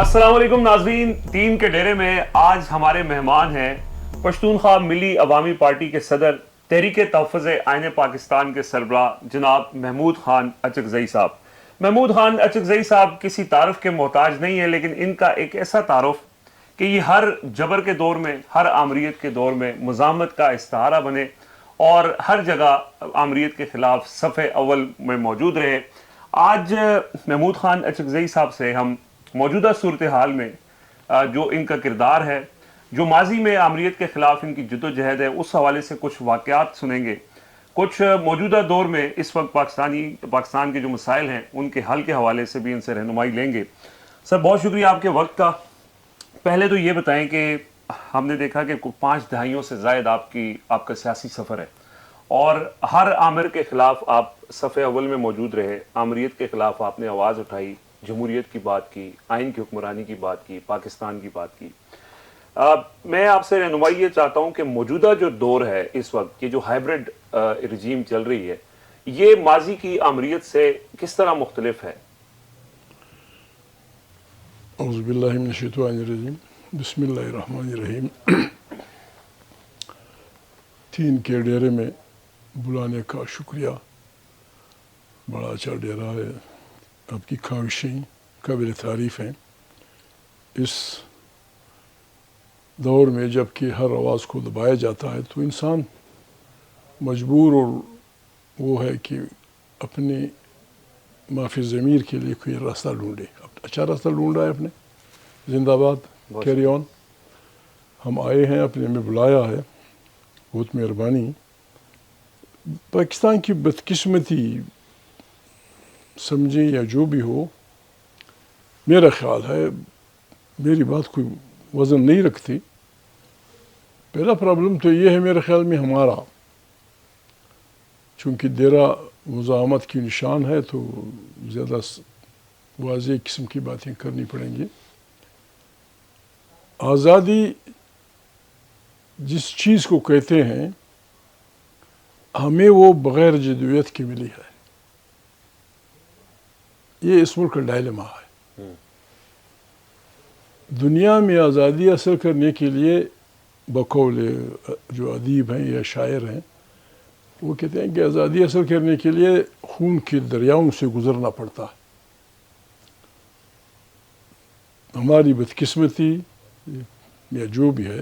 السلام علیکم ناظرین، ٹیم کے ڈیرے میں آج ہمارے مہمان ہیں پشتونخوا ملی عوامی پارٹی کے صدر، تحریک تحفظ آئین پاکستان کے سربراہ جناب محمود خان اچکزئی صاحب۔ محمود خان اچکزئی صاحب کسی تعارف کے محتاج نہیں ہیں، لیکن ان کا ایک ایسا تعارف کہ یہ ہر جبر کے دور میں، ہر آمریت کے دور میں مزاحمت کا استعارہ بنے اور ہر جگہ آمریت کے خلاف صف اول میں موجود رہے۔ آج محمود خان اچکزئی صاحب سے ہم موجودہ صورتحال میں جو ان کا کردار ہے، جو ماضی میں آمریت کے خلاف ان کی جدوجہد ہے، اس حوالے سے کچھ واقعات سنیں گے، کچھ موجودہ دور میں اس وقت پاکستان کے جو مسائل ہیں ان کے حل کے حوالے سے بھی ان سے رہنمائی لیں گے۔ سر بہت شکریہ آپ کے وقت کا۔ پہلے تو یہ بتائیں کہ ہم نے دیکھا کہ 5 دہائیوں سے زائد آپ کا سیاسی سفر ہے اور ہر آمر کے خلاف آپ صف اول میں موجود رہے، آمریت کے خلاف آپ نے آواز اٹھائی، جمہوریت کی بات کی، آئین کی حکمرانی کی بات کی، پاکستان کی بات کی۔ میں آپ سے رہنمائی یہ چاہتا ہوں کہ موجودہ جو دور ہے اس وقت، یہ جو ہائبرڈ رجیم چل رہی ہے، یہ ماضی کی آمریت سے کس طرح مختلف ہے؟ اعوذ باللہ من الشیطان الرجیم، بسم اللہ الرحمن الرحیم۔ تین کے ڈیرے میں بلانے کا شکریہ، بڑا اچھا ڈیرہ ہے، آپ کی خواہشیں قابل تعریف ہیں۔ اس دور میں جب کہ ہر آواز کو دبایا جاتا ہے تو انسان مجبور اور وہ ہے کہ اپنے معافی ضمیر کے لیے کوئی راستہ ڈھونڈے۔ اچھا راستہ ڈھونڈا ہے اپنے، زندہ باد، کیری آن۔ ہم آئے ہیں، اپنے میں بلایا ہے، بہت مہربانی۔ پاکستان کی بدقسمتی سمجھیں یا جو بھی ہو، میرا خیال ہے میری بات کوئی وزن نہیں رکھتی۔ پہلا پرابلم تو یہ ہے میرے خیال میں ہمارا، چونکہ ڈیرہ مزاحمت کی نشان ہے تو زیادہ واضح قسم کی باتیں کرنی پڑیں گی۔ آزادی جس چیز کو کہتے ہیں، ہمیں وہ بغیر جدوجہد کے ملی ہے۔ یہ اس ملک کا ڈائلما ہے۔ دنیا میں آزادی حاصل کرنے کے لیے بقول جو ادیب ہیں یا شاعر ہیں، وہ کہتے ہیں کہ آزادی حاصل کرنے کے لیے خون کے دریاؤں سے گزرنا پڑتا ہے۔ ہماری بدقسمتی یا جو بھی ہے،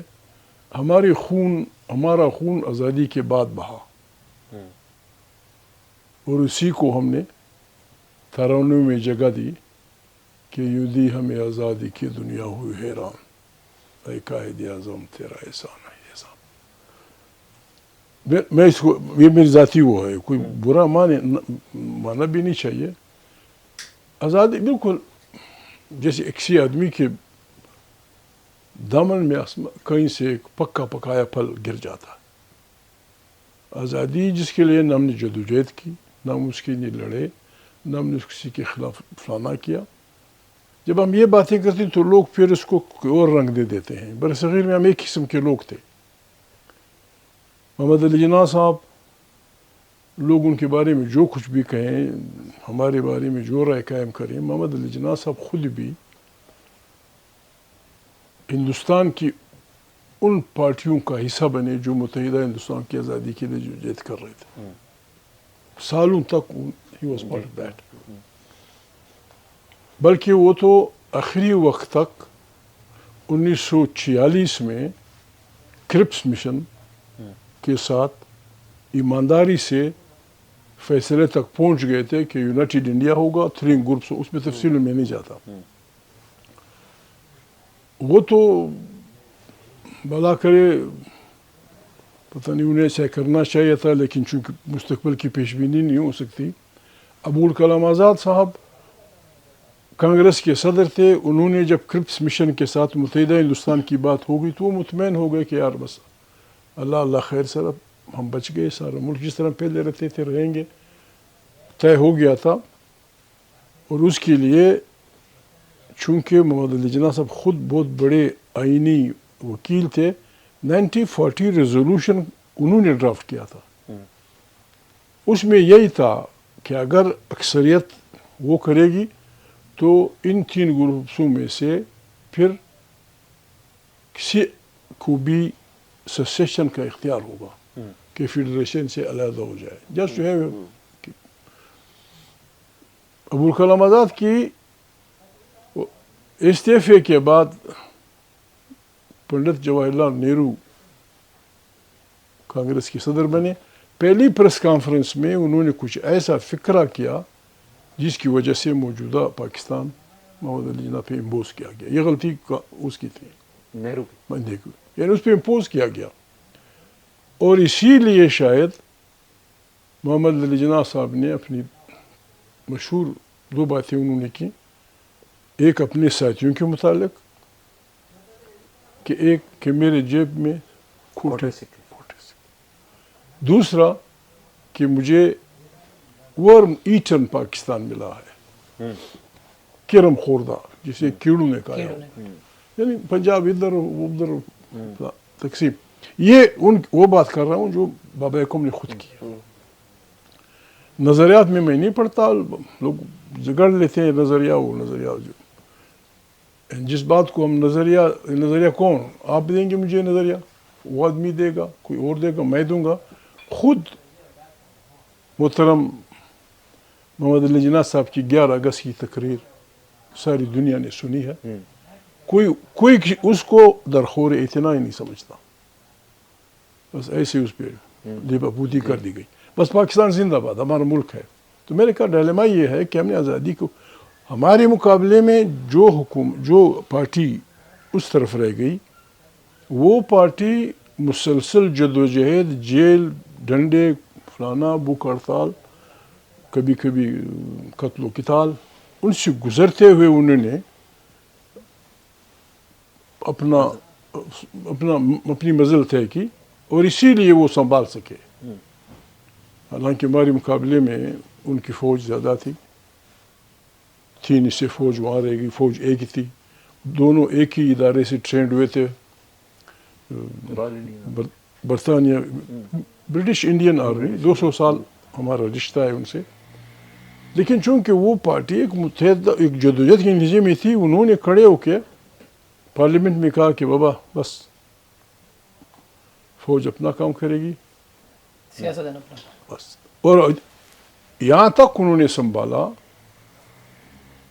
ہمارا خون آزادی کے بعد بہا، اور اسی کو ہم نے ترانوں میں جگہ دی کہ یوں دی ہمیں آزادی کی دنیا ہوئی حیران، اے قائد اعظم تیرا احسان ہے احسان۔ میں اس کو، یہ میری ذاتی وہ ہے، کوئی برا مانا بھی نہیں چاہیے۔ آزادی بالکل جیسے کسی آدمی کے دامن میں کہیں سے ایک پکا پکایا پھل گر جاتا ہے۔ آزادی جس کے لیے نہ ہم نے جدوجہد کی، نہ ہم اس کے لیے لڑے، نہ ہم نے کسی کے خلاف فلانا کیا۔ جب ہم یہ باتیں کرتے ہیں تو لوگ پھر اس کو کوئی اور رنگ دے دیتے ہیں۔ برصغیر میں ہم ایک قسم کے لوگ تھے۔ محمد علی جناح صاحب، لوگ ان کے بارے میں جو کچھ بھی کہیں، ہمارے بارے میں جو رائے قائم کریں، محمد علی جناح صاحب خود بھی ہندوستان کی ان پارٹیوں کا حصہ بنے جو متحدہ ہندوستان کی آزادی کے لیے جدوجہد کر رہے تھے۔ سالوں تک he was part of that۔ بلکہ وہ تو آخری وقت تک 1946 میں کرپس مشن کے ساتھ ایمانداری سے فیصلے تک پہنچ گئے تھے کہ یونائٹڈ انڈیا ہوگا، 3 گروپس، اس میں تفصیل میں نہیں جاتا۔ وہ تو بلا کرے، پتہ نہیں انہیں ایسا کرنا چاہیے تھا، لیکن چونکہ مستقبل کی پیش بینی نہیں ہو سکتی۔ ابوالکلام آزاد صاحب کانگریس کے صدر تھے، انہوں نے جب کرپس مشن کے ساتھ متحدہ ہندوستان کی بات ہو گئی تو وہ مطمئن ہو گئے کہ یار بس اللہ خیر، سر ہم بچ گئے، سارا ملک جس طرح پہلے رہتے تھے رہیں گے، طے ہو گیا تھا۔ اور اس کے لیے چونکہ محمد علی جناح صاحب خود بہت بڑے آئینی وکیل تھے، 1940 ریزولوشن انہوں نے ڈرافٹ کیا تھا۔ اس میں یہی تھا کہ اگر اکثریت وہ کرے گی تو ان 3 گروپسوں میں سے پھر کسی کو بھی سسیشن کا اختیار ہوگا کہ فیڈریشن سے علیحدہ ہو جائے. جسٹ جو ہے ابوالکلام آزاد کی استعفے کے بعد پنڈت جواہر لال نہرو کانگریس کے صدر بنے. پہلی پریس کانفرنس میں انہوں نے کچھ ایسا فکرہ کیا جس کی وجہ سے موجودہ پاکستان محمد علی جناح پہ امپوز کیا گیا. یہ غلطی اس کی تھی نہرو کی. یعنی اس پہ امپوز کیا گیا. اور اسی لیے شاید محمد علی جناح صاحب نے اپنی مشہور 2 باتیں انہوں نے کی. ایک اپنے ساتھیوں کے متعلق کہ ایک کہ میرے جیب میں کھوٹے سے. دوسرا کہ مجھے ورم ایٹن پاکستان ملا ہے, کرم خوردہ جسے کیڑوں نے کہا ہے, یعنی پنجاب ادھر ادھر تقسیم. یہ وہ بات کر رہا ہوں جو بابا یعقوب نے خود کی. نظریات میں نہیں پڑھتا, لوگ جگڑ لیتے ہیں نظریہ وہ نظریہ جو جس بات کو ہم نظریہ کون آپ دیں گے مجھے نظریہ, وہ آدمی دے گا, کوئی اور دے گا, میں دوں گا. خود محترم محمد علی جناح صاحب کی 11 اگست کی تقریر ساری دنیا نے سنی ہے. کوئی اس کو درخور اعتنا ہی نہیں سمجھتا. بس ایسے اس پہ لیبابودی کر دی گئی. بس پاکستان زندہ باد ہمارا ملک ہے. تو میرے کا ڈائلیما یہ ہے کہ ہم نے آزادی کو ہمارے مقابلے میں جو پارٹی اس طرف رہ گئی وہ پارٹی مسلسل جدوجہد, جیل, ڈنڈے, فلانا, بھوک ہڑتال, کبھی کبھی قتل و قتال, ان سے گزرتے ہوئے انہوں نے اپنی منزل طے کی اور اسی لیے وہ سنبھال سکے. حالانکہ ہمارے مقابلے میں ان کی فوج زیادہ تھی اس سے فوج وہاں رہ گئی. فوج ایک ہی تھی, دونوں ایک ہی ادارے سے ٹرینڈ ہوئے تھے. برطانیہ برٹش انڈین آرمی 200 سال ہمارا رشتہ ہے ان سے. لیکن چونکہ وہ پارٹی ایک متحدہ ایک جدوجہد کے نتیجے میں تھی, انہوں نے کھڑے ہو کے پارلیمنٹ میں کہا کہ بابا بس فوج اپنا کام کرے گی بس. اور یہاں تک انہوں نے سنبھالا.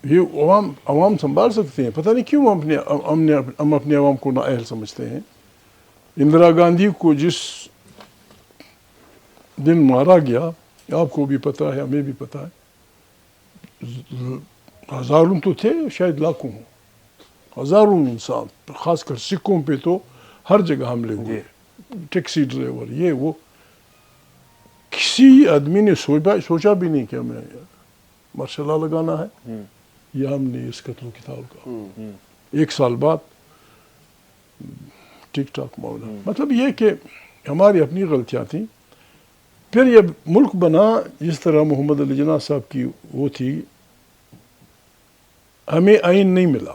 یہ عوام سنبھال سکتے ہیں, پتہ نہیں کیوں ہم اپنے عوام کو نااہل سمجھتے ہیں. اندرا گاندھی کو جس دن مارا گیا آپ کو بھی پتہ ہے, ہمیں بھی پتہ ہے, ہزاروں تو تھے, شاید لاکھوں ہوں, ہزاروں انسان, خاص کر سکھوں پہ تو ہر جگہ حملے ہوئے. ٹیکسی ڈرائیور یہ وہ, کسی آدمی نے سوچا بھی نہیں کہ ہمیں مارشل لا لگانا ہے یا ہم نے اس قتل و قتال کا 1 سال بعد ٹھیک ٹھاک معاملہ. مطلب یہ کہ ہماری اپنی غلطیاں تھیں. پھر یہ ملک بنا جس طرح محمد علی جناح صاحب کی وہ تھی. ہمیں آئین نہیں ملا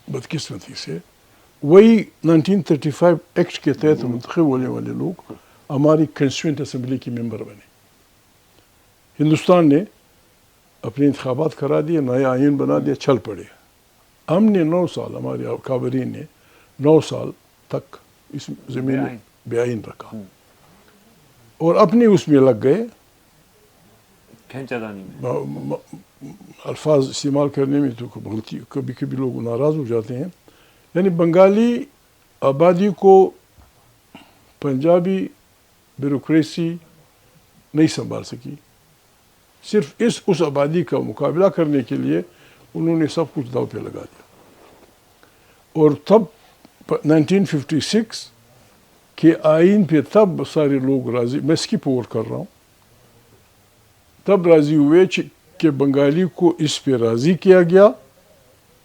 بدقسمتی سے. وہی 1935 ایکٹ کے تحت منتخب ہونے والے لوگ ہماری کنسٹیٹوئنٹ اسمبلی کی ممبر بنے. ہندوستان نے اپنے انتخابات کرا دیے, نیا آئین بنا دیا, چھل پڑے. ہم نے 9 سال, ہمارے کابرین نے 9 سال تک اس زمین میں بے آئین رکھا اور اپنے اس میں لگ گئے. الفاظ استعمال کرنے میں تو کبھی کبھی لوگ ناراض ہو جاتے ہیں. یعنی بنگالی آبادی کو پنجابی بیوروکریسی نہیں سنبھال سکی. صرف اس آبادی کا مقابلہ کرنے کے لیے انہوں نے سب کچھ داؤ پہ لگا دیا. اور تب 1956 کے آئین پہ تب سارے لوگ راضی, میں اسکپ اوور کر رہا ہوں, تب راضی ہوئے کہ بنگالی کو اس پہ راضی کیا گیا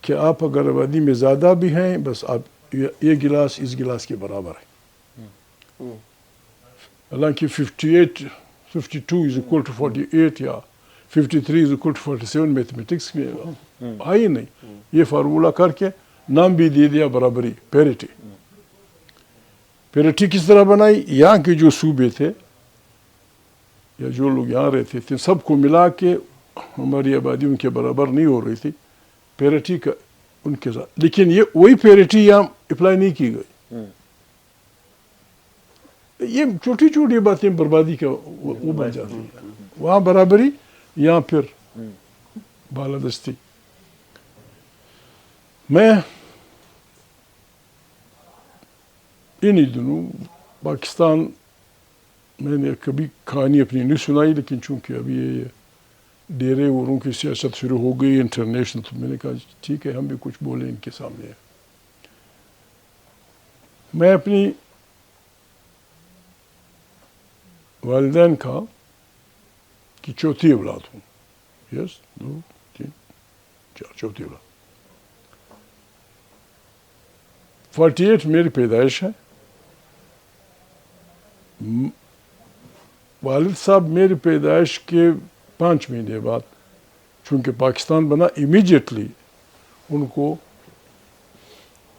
کہ آپ اگر آبادی میں زیادہ بھی ہیں بس آپ یہ گلاس اس گلاس کے برابر ہے. حالانکہ 52 is equal to 48 یا 53 is equal to 47 میتھمیٹکس میں آئی نہیں. یہ فارمولہ کر کے نام بھی دے دیا برابری, پیریٹی. پیریٹی کس طرح بنائی؟ یہاں کے جو صوبے تھے یا جو لوگ یہاں رہتے تھے سب کو ملا کے ہماری آبادی ان کے برابر نہیں ہو رہی تھی. پیریٹی کا ان کے ساتھ، لیکن یہ وہی پیرٹی یہاں اپلائی نہیں کی گئی. یہ چھوٹی چھوٹی باتیں بربادی کا وہ بن جاتی ہیں. وہاں برابری، یہاں پھر بالادستی. میں انہی دنوں پاکستان میں نے کبھی کہانی اپنی نہیں سنائی، لیکن چونکہ ابھی یہ ڈیرے اوروں کی سیاست شروع ہو گئی انٹرنیشنل، تو میں نے کہا ٹھیک ہے ہم بھی کچھ بولیں ان کے سامنے. میں اپنی والدین کا کی چوتھی اولاد ہوں. یس، 2 3 4 چوتھی اولاد. 48 میری پیدائش ہے. والد صاحب میری پیدائش کے 5 مہینے بعد، چونکہ پاکستان بنا امیجیٹلی، ان کو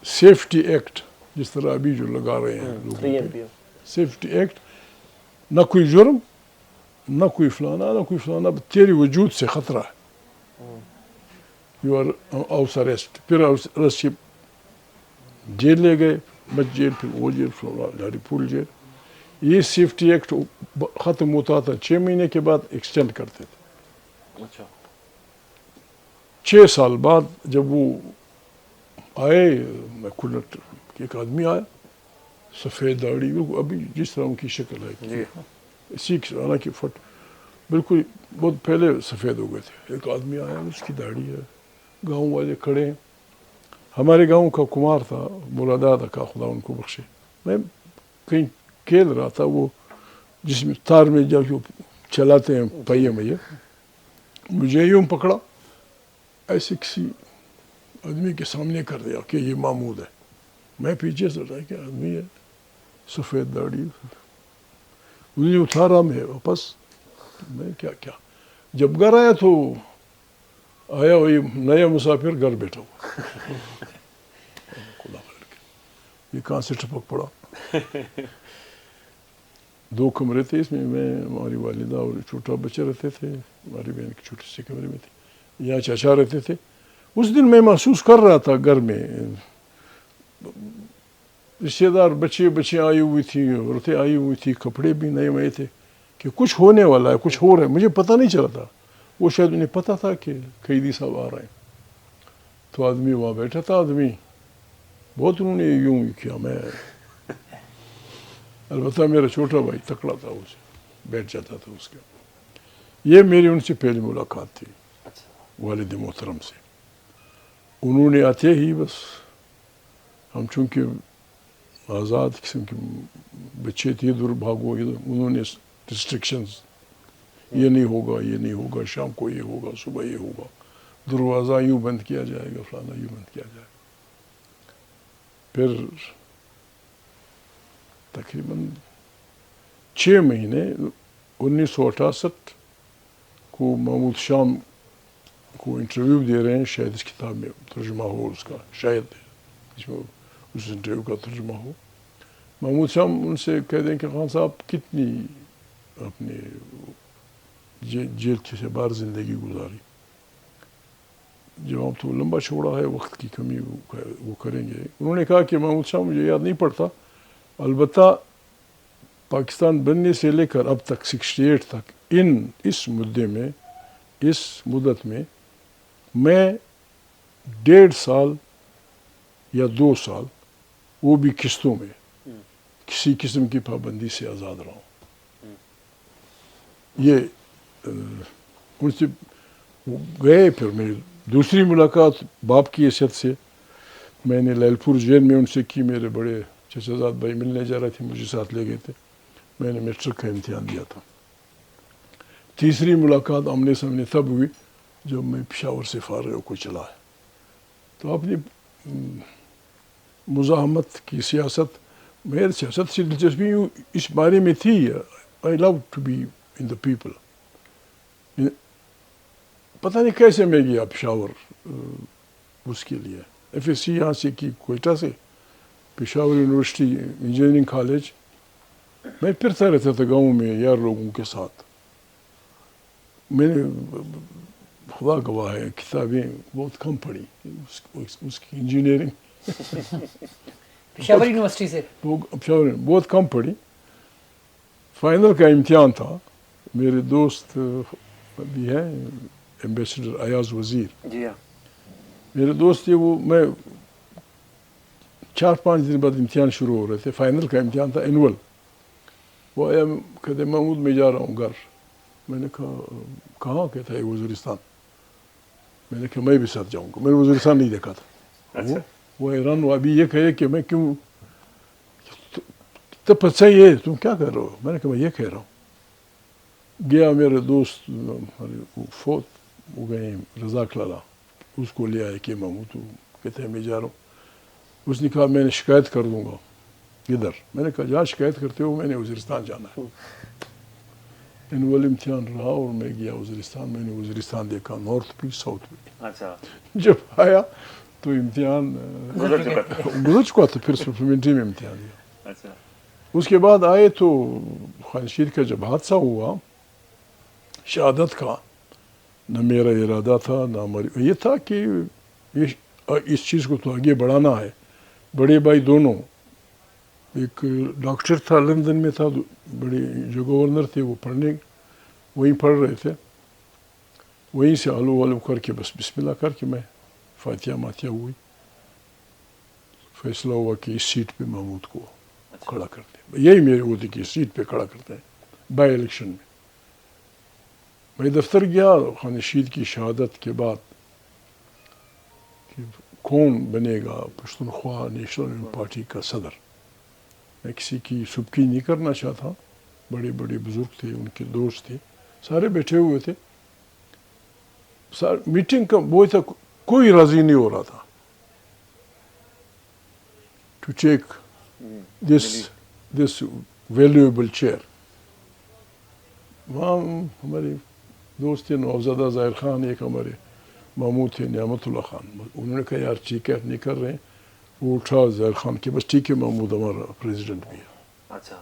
سیفٹی ایکٹ جس طرح ابھی جو لگا رہے ہیں لوگوں پہ، سیفٹی ایکٹ، نہ کوئی جرم، نہ کوئی فلانا، نہ کوئی فلانا، تیرے وجود سے خطرہ ہے، یو آر ہاؤس اریسٹ. پھر ارسٹ جیل لے گئے، بچ جیل، پھر وہ جیل، لہری پول جیل. یہ سیفٹی ایکٹ ختم ہوتا تھا 6 مہینے کے بعد ایکسٹینڈ کرتے تھے. 6 سال بعد جب وہ آئے، میں کھلٹ ایک آدمی آیا، سفید داڑھی، ابھی جس طرح ان کی شکل ہے، اسی حالانکہ بالکل بہت پہلے سفید ہو گئے تھے. ایک آدمی آیا، اس کی داڑھی ہے، گاؤں والے کھڑے ہیں. ہمارے گاؤں کا کمار تھا، مراداد کا، خدا ان کو بخشے. میں کہیں کھیل رہا تھا، وہ جس میں تار میں جا کے چلاتے ہیں پہیے میں، مجھے یوں پکڑا، ایسے کسی آدمی کے سامنے کر دیا کہ یہ محمود ہے. میں پیچھے سے رہا کہ آدمی ہے، سفید داڑھی. انہیں اتارا، میں واپس، میں کیا جب گھر آیا تو آیا وہی نیا مسافر گھر بیٹھا ہوا. یہ کہاں سے ٹپک پڑا. 2 کمرے تھے، اس میں ہماری والدہ اور چھوٹا بچہ رہتے تھے، ہماری بہن کے چھوٹے سے کمرے میں تھے. یہاں چچا رہتے تھے. اس دن میں محسوس کر رہا تھا گھر میں رشتے دار بچے آئی ہوئی تھی، عورتیں آئی ہوئی تھی، کپڑے بھی نئے نئے تھے، کہ کچھ ہونے والا ہے، کچھ ہو رہا ہے. مجھے پتہ نہیں چلا تھا. وہ شاید انہیں پتہ تھا کہ قیدی صاحب آ رہے ہیں. تو آدمی وہاں بیٹھا تھا، آدمی بہت انہوں نے یوں کیا. میں البتہ میرا چھوٹا بھائی تکڑا تھا، اسے بیٹھ جاتا تھا اس کا. یہ میری ان سے پہلی ملاقات تھی والد محترم سے. انہوں نے آتے ہی بس، ہم چونکہ آزاد قسم کے بچے تھے، ادھر بھاگو ادھر، انہوں نے ریسٹرکشنز، یہ نہیں ہوگا، یہ نہیں ہوگا، شام کو یہ ہوگا، صبح یہ ہوگا، دروازہ یوں بند کیا جائے گا، فلانا یوں بند کیا جائے گا. پھر تقریباً 6 مہینے 1968 کو محمود شام کو انٹرویو دے رہے ہیں، شاید اس کتاب میں ترجمہ ہو اس کا، شاید اس میں اس انٹرویو کا ترجمہ ہو. محمود شام ان سے کہہ دیں کہ خان صاحب کتنی اپنے جیل سے باہر زندگی گزاری. جواب تو لمبا چھوڑا ہے، وقت کی کمی وہ کریں گے. انہوں نے کہا کہ محمود شاہ مجھے یاد نہیں پڑتا، البتہ پاکستان بننے سے لے کر اب تک 68 تک اس مدے میں، اس مدت میں 1.5 سال یا 2 سال، وہ بھی قسطوں میں، کسی قسم کی پابندی سے آزاد رہا ہوں. یہ ان سے گئے. پھر میری دوسری ملاقات باپ کی حیثیت سے میں نے لیل پور جیل میں ان سے کی. میرے بڑے چچا زاد بھائی ملنے جا رہے تھے، مجھے ساتھ لے گئے تھے. میں نے میٹرک کا امتحان دیا تھا. تیسری ملاقات آمنے سامنے تب ہوئی جب میں پشاور سے فارغ کو چلا ہے. تو اپنی مزاحمت کی سیاست، میرے سیاست سے دلچسپی اس بارے میں تھی، I love to be in the people. پتہ نہیں کیسے میں گیا پشاور اس کے لیے. ایف ایس سی یہاں سے کی کوئٹہ سے، پشاور یونیورسٹی انجینئرنگ کالج. میں پھرتا رہتا تھا گاؤں میں یار لوگوں کے ساتھ. میں نے خدا گواہ ہے کتابیں بہت کم پڑھی اس کی انجینئرنگ پشاور یونیورسٹی سے بہت کم پڑھی. فائنل کا امتحان تھا. میرے دوست بھی ہیں ایمبیسڈر ایاز وزیر, جی ہاں, میرے دوست تھے وہ. میں 4-5 دن بعد امتحان شروع ہو رہے تھے. فائنل کا امتحان تھا اینول. وہ آیا کہتے محمود میں جا رہا ہوں گھر. میں نے کہا کہاں؟ کہتا ہے وزیرستان. میں نے کہا میں بھی ساتھ جاؤں گا. میں نے وزیرستان نہیں دیکھا تھا. وہ حیران ہوا. ابھی یہ کہے کہ میں کیوں تو پتہ ہی ہے تم کیا کر رہے ہو. میں نے کہا میں یہ کہہ رہا ہوں. گیا میرے دوست فوت ہو گئے رزاق لالا, اس کو لے آئے کہ محمود تو کہتے ہیں میں جا رہا ہوں. اس نے کہا میں نے شکایت کر دوں گا ادھر. میں نے کہا جہاں شکایت کرتے ہو, میں نے وزیرستان جانا ہے. اینول امتحان رہا اور میں گیا وزیرستان. میں نے وزیرستان دیکھا, نارتھ بھی ساؤتھ بھی. اچھا, جب آیا تو امتحان گزر چکا تھا. پھر سپلیمنٹری میں امتحان دیا. اچھا, اس کے بعد آئے تو خانشیر کا جب حادثہ ہوا شہادت کا, نہ میرا ارادہ تھا نہ ہماری, یہ تھا کہ اس چیز کو تو آگے بڑھانا ہے. بڑے بھائی دونوں, ایک ڈاکٹر تھا لندن میں تھا, بڑے جو گورنر تھے وہ پڑھنے وہیں پڑھ رہے تھے. وہیں سے آلو والو کر کے بس بسم اللہ کر کے میں فاتحہ ماتحہ ہوئی. فیصلہ ہوا کہ اس سیٹ پہ محمود کو کھڑا کرتے ہیں. یہی میرے عہدے کی سیٹ پہ کھڑا کرتے ہیں بائی الیکشن میں. میں دفتر گیا خان رشید کی شہادت کے بعد کہ کون بنے گا پشتونخوا نیشنل پارٹی کا صدر. میں کسی کی سبکی نہیں کرنا چاہتا. بڑے بڑے بزرگ تھے, ان کے دوست تھے, سارے بیٹھے ہوئے تھے. میٹنگ کا وہ تھا, کوئی راضی نہیں ہو رہا تھا to take this valuable chair. وہاں ہمارے دوست تھے نوزادہ ظاہر خان, ایک ہمارے محمود تھے نعمت اللہ خان. انہوں نے کہا یار ٹھیک ہے نہیں کر رہے ہیں. وہ اٹھا ظاہر خان کے بس ٹھیک ہے محمود ہمارا پریزیڈنٹ بھی ہے. اچھا,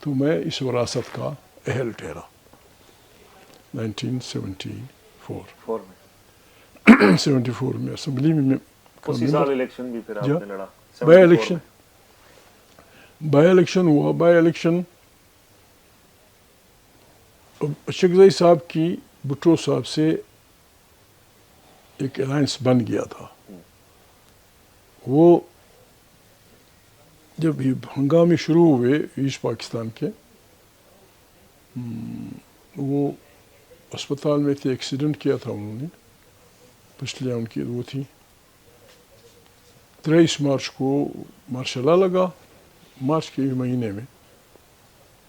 تو میں اس وراثت کا اہل ٹھہرا 1974 میں اسمبلی میں. اسی سال الیکشن بھی پھر آپ نے لڑا. بائی الیکشن ہوا. بائی الیکشن اشرف صاحب کی بھٹو صاحب سے ایک الائنس بن گیا تھا. وہ جب یہ ہنگامے شروع ہوئے ایسٹ پاکستان کے, وہ اسپتال میں تھے, ایکسیڈنٹ کیا تھا انہوں نے. پچھلے ان کی وہ تھی 23 مارچ کو مارشل لا لگا. مارچ کے مہینے میں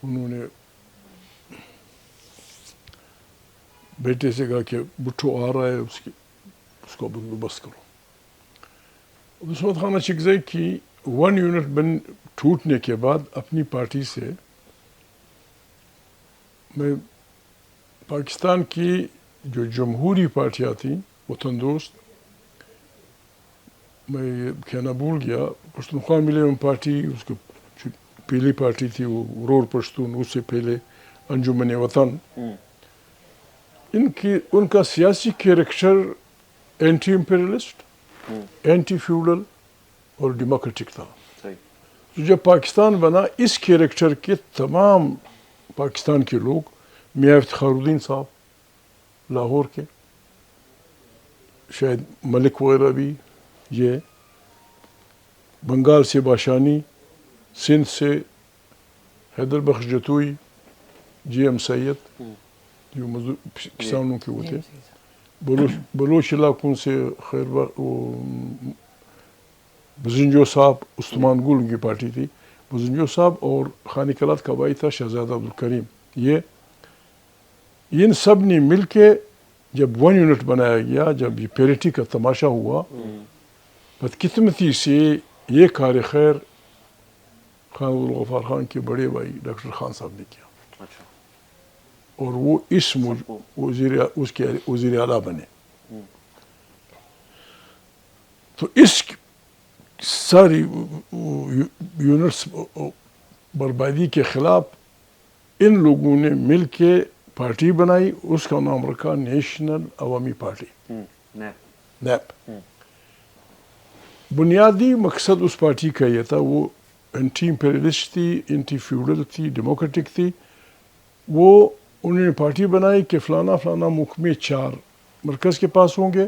انہوں نے بیٹے سے کہا کہ بٹھو آ رہا ہے, اس کو بندوبست کرو. عصمت خان اچکزئی کی 1 یونٹ ٹوٹنے کے بعد اپنی پارٹی سے میں پاکستان کی جو جمہوری پارٹیاں تھیں وطن دوست, میں یہ کہنا بھول گیا, پشتونخوا ملیم پارٹی, اس کو پہلی پارٹی تھی وہ رور پشتون, اس سے پہلے انجمن وطن. ان کا سیاسی character anti imperialist, anti feudal اور ڈیموکریٹک تھا. تو جب پاکستان بنا, اس کیریکٹر کے تمام پاکستان کے لوگ, میاں افتخار الدین صاحب لاہور کے, شاید ملک وغیرہ بھی, یہ بنگال سے باشانی, سندھ سے حیدر بخش جتوئی, جی ایم سید جو کسانوں کے وہ تھے, بلوچ علاقوں سے خیر بزنجو صاحب, عثمان گل ان کی پارٹی تھی, بزنجو صاحب, اور خانی کلات کا بھائی تھا شہزادہ عبدالکریم. یہ ان سب نے مل کے جب 1 یونٹ بنایا گیا, جب یہ پیریٹی کا تماشا ہوا, بدقسمتی سے یہ کار خیر خان عبدالغفار خان کے بڑے بھائی ڈاکٹر خان صاحب نے کیا. اور وہ اس کے وزیر اعلیٰ بنے. تو اس ساری یونٹس بربادی کے خلاف ان لوگوں نے مل کے پارٹی بنائی، اس کا نام رکھا نیشنل عوامی پارٹی، نیپ۔ بنیادی مقصد اس پارٹی کا یہ تھا، وہ اینٹی امپیریلسٹ تھی، اینٹی فیوڈل تھی، ڈیموکریٹک تھی۔ وہ انہوں نے پارٹی بنائی کہ فلانا فلانا محکمے 4 مرکز کے پاس ہوں گے،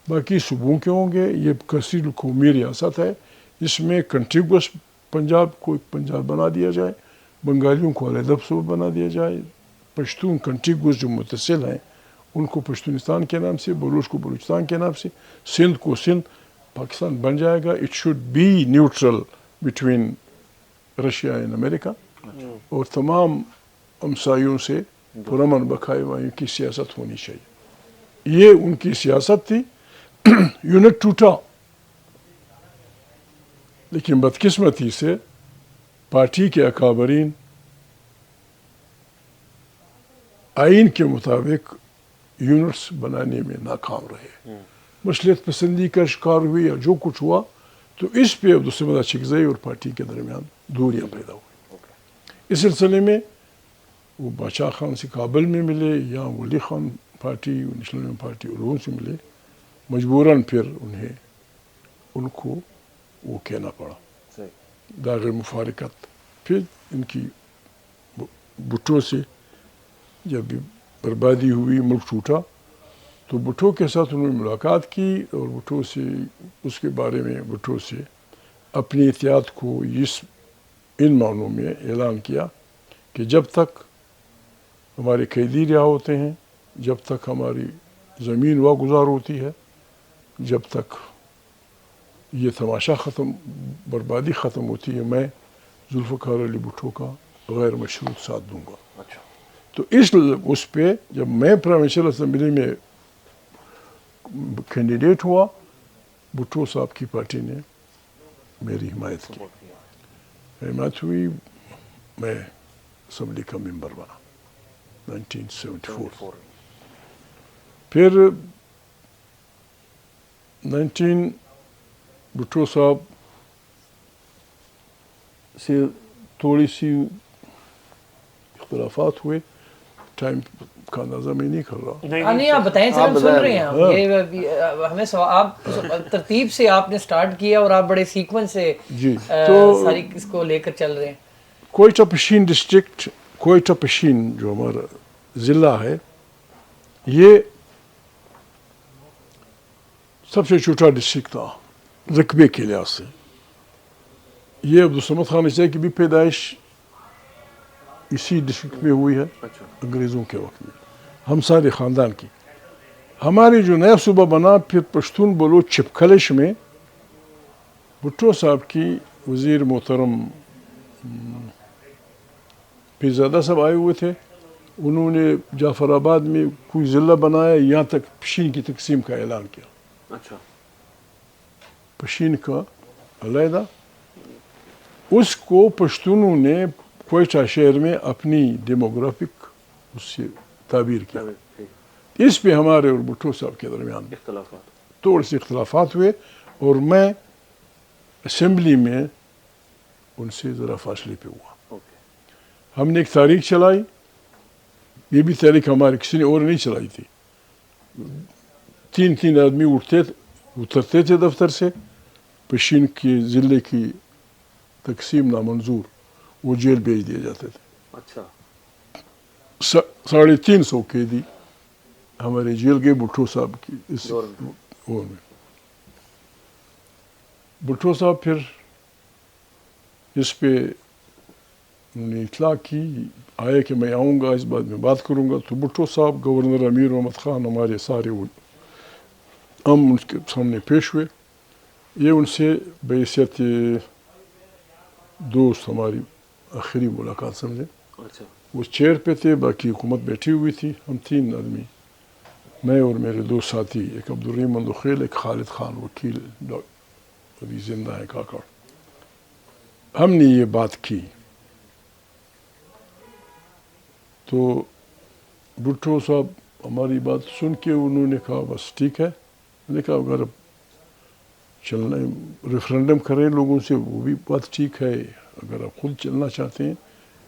باقی صوبوں کے ہوں گے۔ یہ کثیر القومی ریاست ہے، اس میں کنٹریگوس پنجاب کو پنجاب بنا دیا جائے، بنگالیوں کو علیحدہ صوبہ بنا دیا جائے، پشتون کنٹریگوس جو متصل ہیں ان کو پشتونستان کے نام سے، بلوچ کو بلوچستان کے نام سے، سندھ کو سندھ پاکستان بن جائے گا۔ It should be neutral between Russia and America, اور تمام ہمسایوں سے پرامن بقائے وائیوں کی سیاست ہونی چاہیے۔ یہ ان کی سیاست تھی۔ یونٹ ٹوٹا، لیکن بدقسمتی سے پارٹی کے اکابرین آئین کے مطابق یونٹس بنانے میں ناکام رہے، مصلحت پسندی کا شکار ہوئے یا جو کچھ ہوا، تو اس پہ عبدالصمد اچکزئی اور پارٹی کے درمیان دوریاں پیدا ہوئی۔ اس سلسلے میں وہ بادشاہ خان سے کابل میں ملے، یا ولی خان پارٹی نیشنل پارٹی علوم سے ملے، مجبوراً پھر ان کو وہ کہنا پڑا داغ مفارقت۔ پھر ان کی بھٹو سے جب بھی بربادی ہوئی، ملک ٹوٹا، تو بھٹو کے ساتھ انہوں نے ملاقات کی، اور بھٹو سے اس کے بارے میں بھٹو سے اپنی احتیاط کو ان معنوں میں اعلان کیا کہ جب تک ہمارے قیدی رہا ہوتے ہیں، جب تک ہماری زمین واگزار ہوتی ہے، جب تک یہ تماشا بربادی ختم ہوتی ہے، میں ذوالفقار علی بھٹو کا غیر مشروط ساتھ دوں گا۔ تو اس پہ جب میں پروونشل اسمبلی میں کینڈیڈیٹ ہوا، بھٹو صاحب کی پارٹی نے میری حمایت کی، حمایت ہوئی، میں اسمبلی کا ممبر بنا 1974۔ پھر بھٹو صاحب سے تھوڑی سی اختلافات ہوئے، ٹائم کا اندازہ میں نہیں کر رہا۔ نہیں آپ بتائیں سر، ہم سن رہے ہیں۔ یہ ہمیں آپ ترتیب سے آپ نے سٹارٹ کیا، اور آپ بڑے سیکوینس سے ساری اس کو لے کر چل رہے ہیں۔ کوئٹہ پشین ڈسٹرکٹ، کوئٹہ پشین جو ہمارا ضلع ہے، یہ سب سے چھوٹا ڈسٹرکٹ تھا رقبے کے لحاظ سے۔ یہ عبدالصمد خان عیسیٰ کی بھی پیدائش اسی ڈسٹرکٹ میں ہوئی ہے، انگریزوں کے وقت میں، ہم سارے خاندان کی۔ ہماری جو نیا صوبہ بنا پھر پشتون بلوچ چپکلش میں، بھٹو صاحب کی وزیر محترم پیرزادہ صاحب آئے ہوئے تھے، انہوں نے جعفر آباد میں کوئی ضلع بنایا، یہاں تک پشین کی تقسیم کا اعلان کیا۔ پشین کا علیحدہ، اس کو پشتونوں نے کوئٹہ شہر میں اپنی ڈیموگرافک اس سے تعبیر کیا۔ اس پہ ہمارے اور بھٹو صاحب کے درمیان تھوڑے سے اختلافات ہوئے، اور میں اسمبلی میں ان سے ذرا فاصلے پہ ہوا۔ ہم نے ایک تحریک چلائی، یہ بھی تحریک ہمارے کسی نے اور نہیں چلائی تھی۔ 3 آدمی اترتے تھے دفتر سے، پشین کے ضلع کی تقسیم نامنظور، وہ جیل بھیج دیے جاتے تھے۔ 350 قیدی ہمارے جیل گئے بھٹو صاحب کی اس دور میں۔ بھٹو صاحب پھر اس پہ انہوں نے اطلاع کی، آئے کہ میں آؤں گا، اس بات میں بات کروں گا۔ تو بھٹو صاحب، گورنر امیر محمد خان، ہمارے سارے ہم ان کے سامنے پیش ہوئے۔ یہ ان سے بحیثیت دوست ہماری آخری ملاقات سمجھے۔ وہ چیئر پہ تھے، باقی حکومت بیٹھی ہوئی تھی۔ ہم 3 آدمی، میں اور میرے 2 ساتھی، ایک عبدالرحیم مندوخیل، ایک خالد خان وکیل، ابھی زندہ ہے کاکڑ، ہم نے یہ بات کی۔ تو بھٹو صاحب ہماری بات سن کے انہوں نے کہا بس ٹھیک ہے۔ میں نے کہا اگر چلنا ریفرینڈم کریں لوگوں سے، وہ بھی بات ٹھیک ہے، اگر آپ خود چلنا چاہتے ہیں،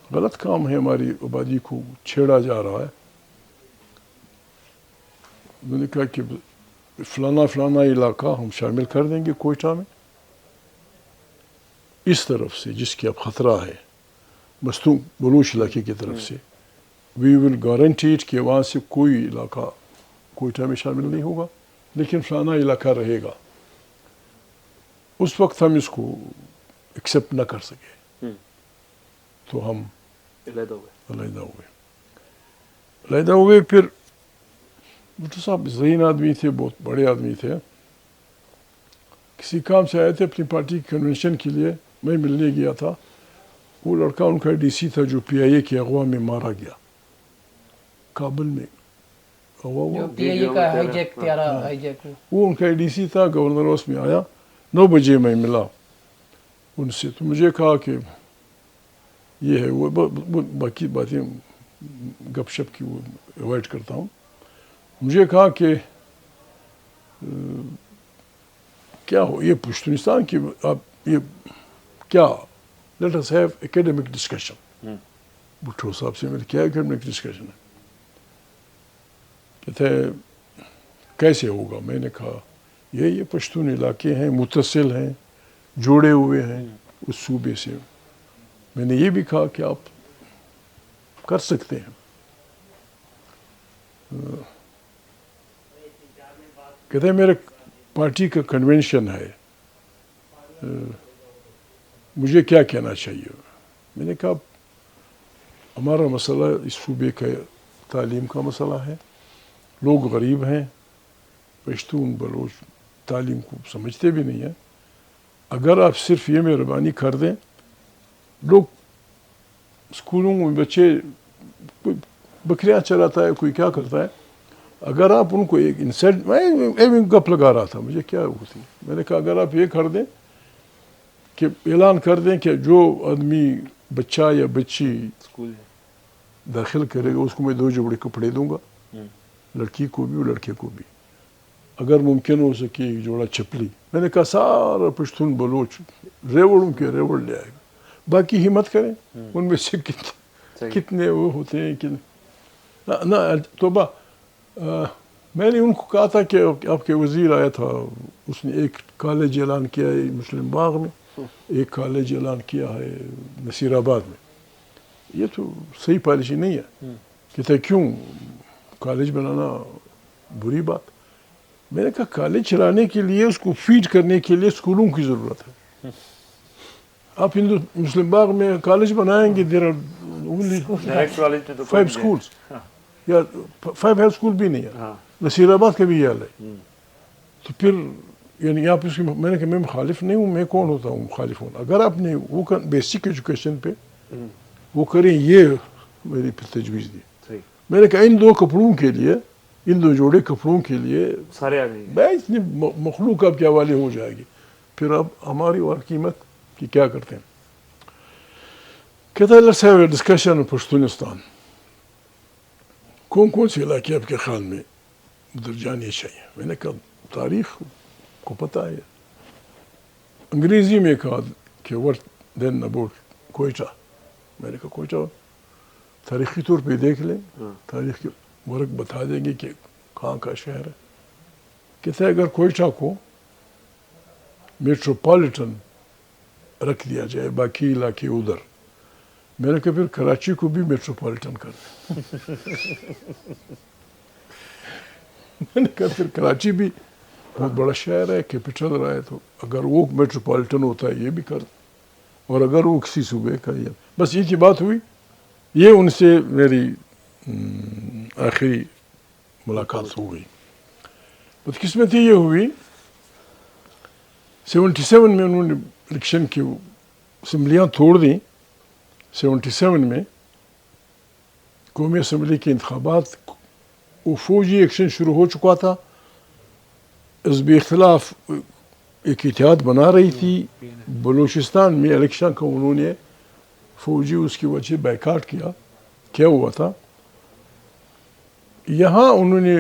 غلط کام ہے، ہماری آبادی کو چھیڑا جا رہا ہے۔ میں نے کہا کہ فلانا فلانا علاقہ ہم شامل کر دیں گے کوئٹہ میں، اس طرف سے جس کی اب خطرہ ہے مستوں بلوچ علاقے کی طرف سے، وی ول گارنٹیڈ کہ وہاں سے کوئی علاقہ کوئٹہ میں شامل نہیں ہوگا، لیکن فلانا علاقہ رہے گا. اس وقت ہم اس کو ایکسیپٹ نہ کر سکے تو ہم علیحدہ ہوئے. پھر بھٹو صاحب ذہین آدمی تھے، بہت بڑے آدمی تھے، کسی کام سے آئے تھے اپنی پارٹی کی کنونشن کے لیے، میں ملنے گیا تھا. وہ لڑکا ان کا ڈی سی تھا جو پی آئی اے کے اغوا میں مارا گیا، کابل میں اغوا ہوا. وہ ان کا ڈی سی تھا، گورنر ہاؤس میں آیا، 9 بجے میں ملا ان سے، تو مجھے کہا کہ یہ ہے وہ باقی باتیں گپ شپ کی وہ اوائڈ کرتا ہوں. مجھے کہا کہ کیا ہو یہ پشتونستان کی، آپ یہ کیا، let us have academic discussion. Bhutto Sahab سے میرے کیا اکیڈمک ڈسکشن ہے، کہتے ہیں کیسے ہوگا. میں نے کہا یہ پشتون علاقے ہیں، متصل ہیں، جوڑے ہوئے ہیں اس صوبے سے. میں نے یہ بھی کہا کہ آپ کر سکتے ہیں. کہتے ہیں میرے پارٹی کا کنونشن ہے، مجھے کیا کہنا چاہیے. میں نے کہا ہمارا مسئلہ اس صوبے کا تعلیم کا مسئلہ ہے، لوگ غریب ہیں، پشتون بلوچ تعلیم کو سمجھتے بھی نہیں ہیں. اگر آپ صرف یہ مہربانی کر دیں، لوگ اسکولوں میں بچے کوئی بکریاں چراتا ہے، کوئی کیا کرتا ہے، اگر آپ ان کو ایک انسینٹ، میں گپ لگا رہا تھا، مجھے کیا ہوتی. میں نے کہا اگر آپ یہ کر دیں کہ اعلان کر دیں کہ جو آدمی بچہ یا بچی داخل کرے گا اس کو میں 2 جوڑے کپڑے دوں گا، لڑکی کو بھی اور لڑکے کو بھی، اگر ممکن ہو سکے 1 جوڑا چپلی. میں نے کہا سارا پشتون بلوچ ریوڑوں کے ریوڑ لے آئے گا، باقی ہمت کریں. ان میں سے کتنے وہ ہوتے ہیں کہ نہ توبہ. میں نے ان کو کہا تھا کہ آپ کے وزیر آیا تھا، اس نے ایک کالج اعلان کیا ہے مسلم باغ میں، ایک کالج اعلان کیا ہے نصیر آباد میں. یہ تو صحیح پالیسی نہیں ہے. کہتے کیوں کالج بنانا بری بات. میں نے کہا کالج چلانے کے لیے، اس کو فیڈ کرنے کے لیے اسکولوں کی ضرورت ہے. آپ مسلم باغ میں کالج بنائیں گے، دیر آر 5 schools یا 5 ہائی اسکول بھی نہیں ہے. نصیر آباد کا بھی یہ حال ہے. تو پھر یعنی آپ اس کی، میں نے کہا میں مخالف نہیں ہوں، میں کون ہوتا ہوں مخالف ہوں. اگر آپ نے وہ بیسک ایجوکیشن پہ وہ کریں، یہ میری پھر تجویز دی. میں نے کہا ان 2 کپڑوں کے لیے، ان 2 جوڑے کپڑوں کے لیے سارے آ گئے، میں اتنی مخلوق آپ کے حوالے ہو جائے گی، پھر اب ہماری اور قیمت کی کیا کرتے ہیں. کہتا ہے let's have a discussion Pashtunistan. کون سے علاقے آپ کے خیال میں ادھر جانے چاہیے. میں نے کہا تاریخ کو پتہ ہے. انگریزی میں کہا کہ what then about کوئٹہ. میں نے کہا کوئٹہ تاریخی طور پہ دیکھ لیں، تاریخ کے ورق بتا دیں گے کہ کہاں کا شہر ہے. کہتا ہے اگر کوئٹہ کو میٹروپولیٹن رکھ دیا جائے، باقی علاقے ادھر. میں نے کہا پھر کراچی کو بھی میٹروپولیٹن کر دیں. میں نے کہا پھر کراچی بھی بہت بڑا شہر ہے، کیپٹل رہا ہے، تو اگر وہ میٹروپولیٹن ہوتا ہے یہ بھی کر دیں. اور اگر وہ کسی صوبے کا، بس یہ کی بات ہوئی. یہ ان سے میری آخری ملاقات ہو گئی. بدقسمتی یہ ہوئی 77 میں انہوں نے الیکشن کی اسمبلیاں توڑ دیں. 77 میں قومی اسمبلی کے انتخابات، وہ فوجی ایکشن شروع ہو چکا تھا. حزب اختلاف ایک اتحاد بنا رہی تھی بلوچستان میں. الیکشن کا انہوں نے فوجی اس کی وجہ بائیکاٹ کیا ہوا تھا. یہاں انہوں نے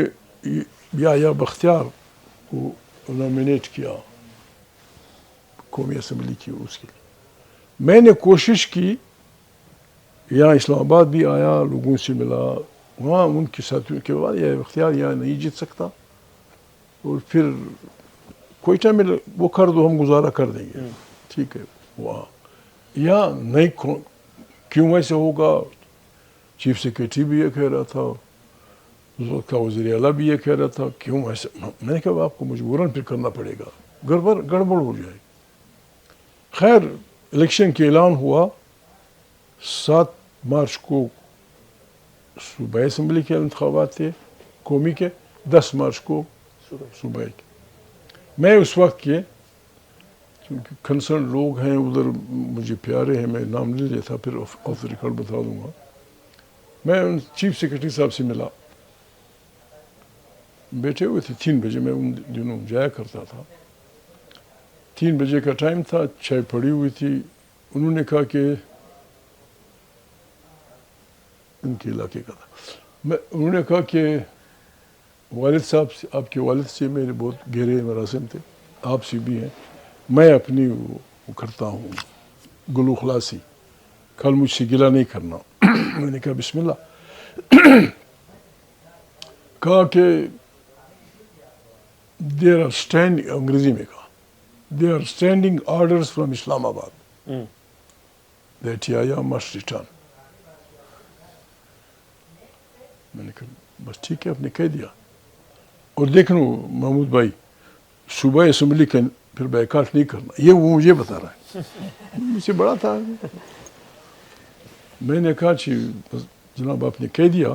یا بختیار کو نامینیٹ کیا قومی اسمبلی کی اس کے لیے. میں نے کوشش کی، یہاں اسلام آباد بھی آیا، لوگوں سے ملا، وہاں ان کے ساتھیوں کے بعد یہ اختیار یہاں نہیں جیت سکتا، اور پھر کوئٹہ میں وہ کر دو ہم گزارا کر دیں گے، ٹھیک ہے، وہاں یا نہیں کیوں ایسے ہوگا؟ چیف سیکریٹری بھی یہ کہہ رہا تھا، اس وقت کا وزیر اعلیٰ بھی یہ کہہ رہا تھا، کیوں ایسے؟ میں نے کہا آپ کو مجبوراً پھر کرنا پڑے گا، گڑبڑ ہو جائے. خیر الیکشن کے اعلان ہوا، 7 مارچ کو صوبائی اسمبلی کے انتخابات تھے قومی کے، 10 مارچ کو صوبائی کے. میں اس وقت کے کیونکہ کنسرن لوگ ہیں ادھر مجھے پیارے ہیں، میں نام نہیں لیتا، پھر آف دا ریکارڈ بتا دوں گا. میں ان چیف سیکریٹری صاحب سے ملا، بیٹھے ہوئے تھے 3 بجے، میں ان دنوں جایا کرتا تھا. 3 بجے کا ٹائم تھا، چائے پڑی ہوئی تھی. انہوں نے کہا کہ ان کے علاقے کا تھا، انہوں نے کہا کہ والد صاحب سے، آپ کے والد سے میرے بہت گہرے مراسم تھے، آپ سے بھی ہیں، میں اپنی وہ کرتا ہوں گلو خلاصی، کل مجھ سے گلہ نہیں کرنا. میں نے کہا بسم اللہ. کہا کہ دیر آر اسٹینڈنگ، انگریزی میں کہا، there are standing orders from Islamabad that Yahya must return. میں نے کہا بس ٹھیک ہے، آپ نے کہہ دیا. اور دیکھنا محمود بھائی، صوبائی اسمبلی کا پھر بائیکاٹ نہیں کرنا، یہ وہ مجھے بتا رہا ہے، مجھ سے بڑا تھا. میں نے کہا جناب آپ نے کہہ دیا،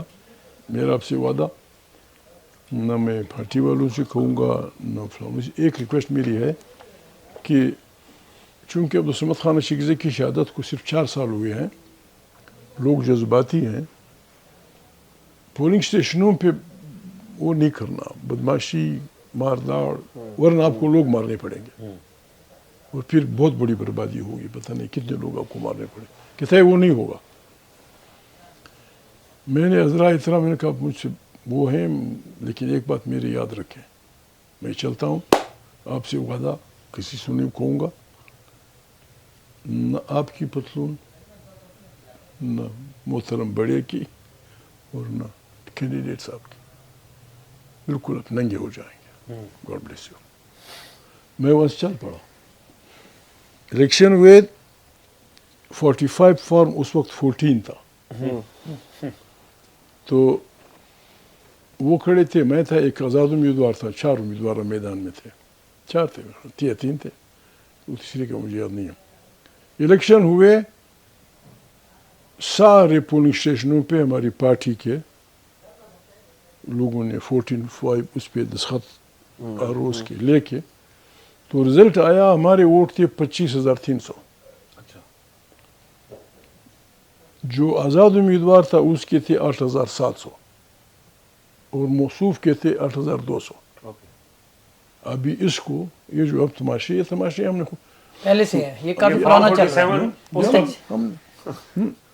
میرا آپ سے وعدہ، نہ میں پارٹی والوں سے کہوں گا نہ فلاں. ایک ریکویسٹ میری ہے کہ چونکہ عبدالصمد خان اشرکزئی کی شہادت کو صرف 4 سال ہوئے ہیں، لوگ جذباتی ہیں، پولنگ اسٹیشنوں پہ وہ نہیں کرنا، بدماشی، مارداڑ، ورنہ آپ کو لوگ مارنے پڑیں گے اور پھر بہت بڑی بربادی ہوگی، پتہ نہیں کتنے لوگ آپ کو مارنے پڑیں. کہتا ہے وہ نہیں ہوگا. میں نے عذرا اتنا، میں نے کہا مجھ سے وہ ہیں، لیکن ایک بات میری یاد رکھیں، میں چلتا ہوں، آپ سے وعدہ کسی سے نہیں کہوں گا، نہ آپ کی پتلون، نہ محترم بڑے کی، اور نہ کینڈیڈیٹ صاحب کی، بالکل آپ ننگے ہو جائیں گے. God bless you. میں وہاں سے چل پڑا. الیکشن ہوئے 45 فارم، اس وقت 14 تھا، تو وہ کھڑے تھے، میں تھا، ایک آزاد امیدوار تھا، 4 امیدوار میدان میں تھے، 4 تھے، 3 تھے، تیسرے کا مجھے یاد نہیں ہے. الیکشن ہوئے، سارے پولنگ اسٹیشنوں پہ ہماری پارٹی کے لوگوں نے 14-5 اس پہ دستخط آروز کے لے کے، تو رزلٹ آیا، ہمارے ووٹ تھے 25,300. جو آزاد امیدوار تھا اس کے تھے 8,700 اور موصوف کے تھے 8,200. ابھی اس کو یہ جو اب تماشے، یہ تماشے ہم نے پہلے سے ہیں، یہ کافی پرانا چل رہا ہے.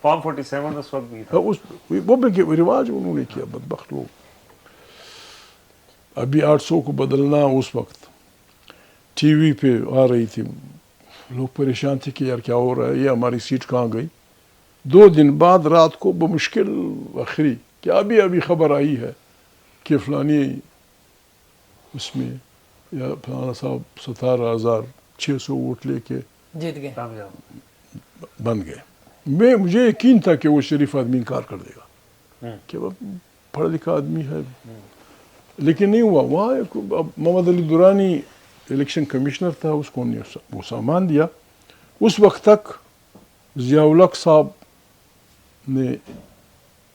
فارم 47 اس وقت بھی تھا، وہ بھی رواج انہوں نے کیا، بدبخت لوگ. ابھی 800 کو بدلنا، اس وقت ٹی وی پہ آ رہی تھی، لوگ پریشان تھے کہ یار کیا ہو رہا ہے، یہ ہماری سیٹ کہاں گئی. 2 دن بعد رات کو بمشکل آخری کہ ابھی خبر آئی ہے کہ فلانی اس میں یا فلانا صاحب 17,600 ووٹ لے کے جیت گئے، بن گئے. مجھے یقین تھا کہ وہ شریف آدمی انکار کر دے گا کہ وہ پڑھا لکھا آدمی ہے، لیکن نہیں ہوا. وہاں محمد علی درانی الیکشن کمشنر تھا، اس کو وہ سامان دیا. اس وقت تک ضیاء الحق صاحب نے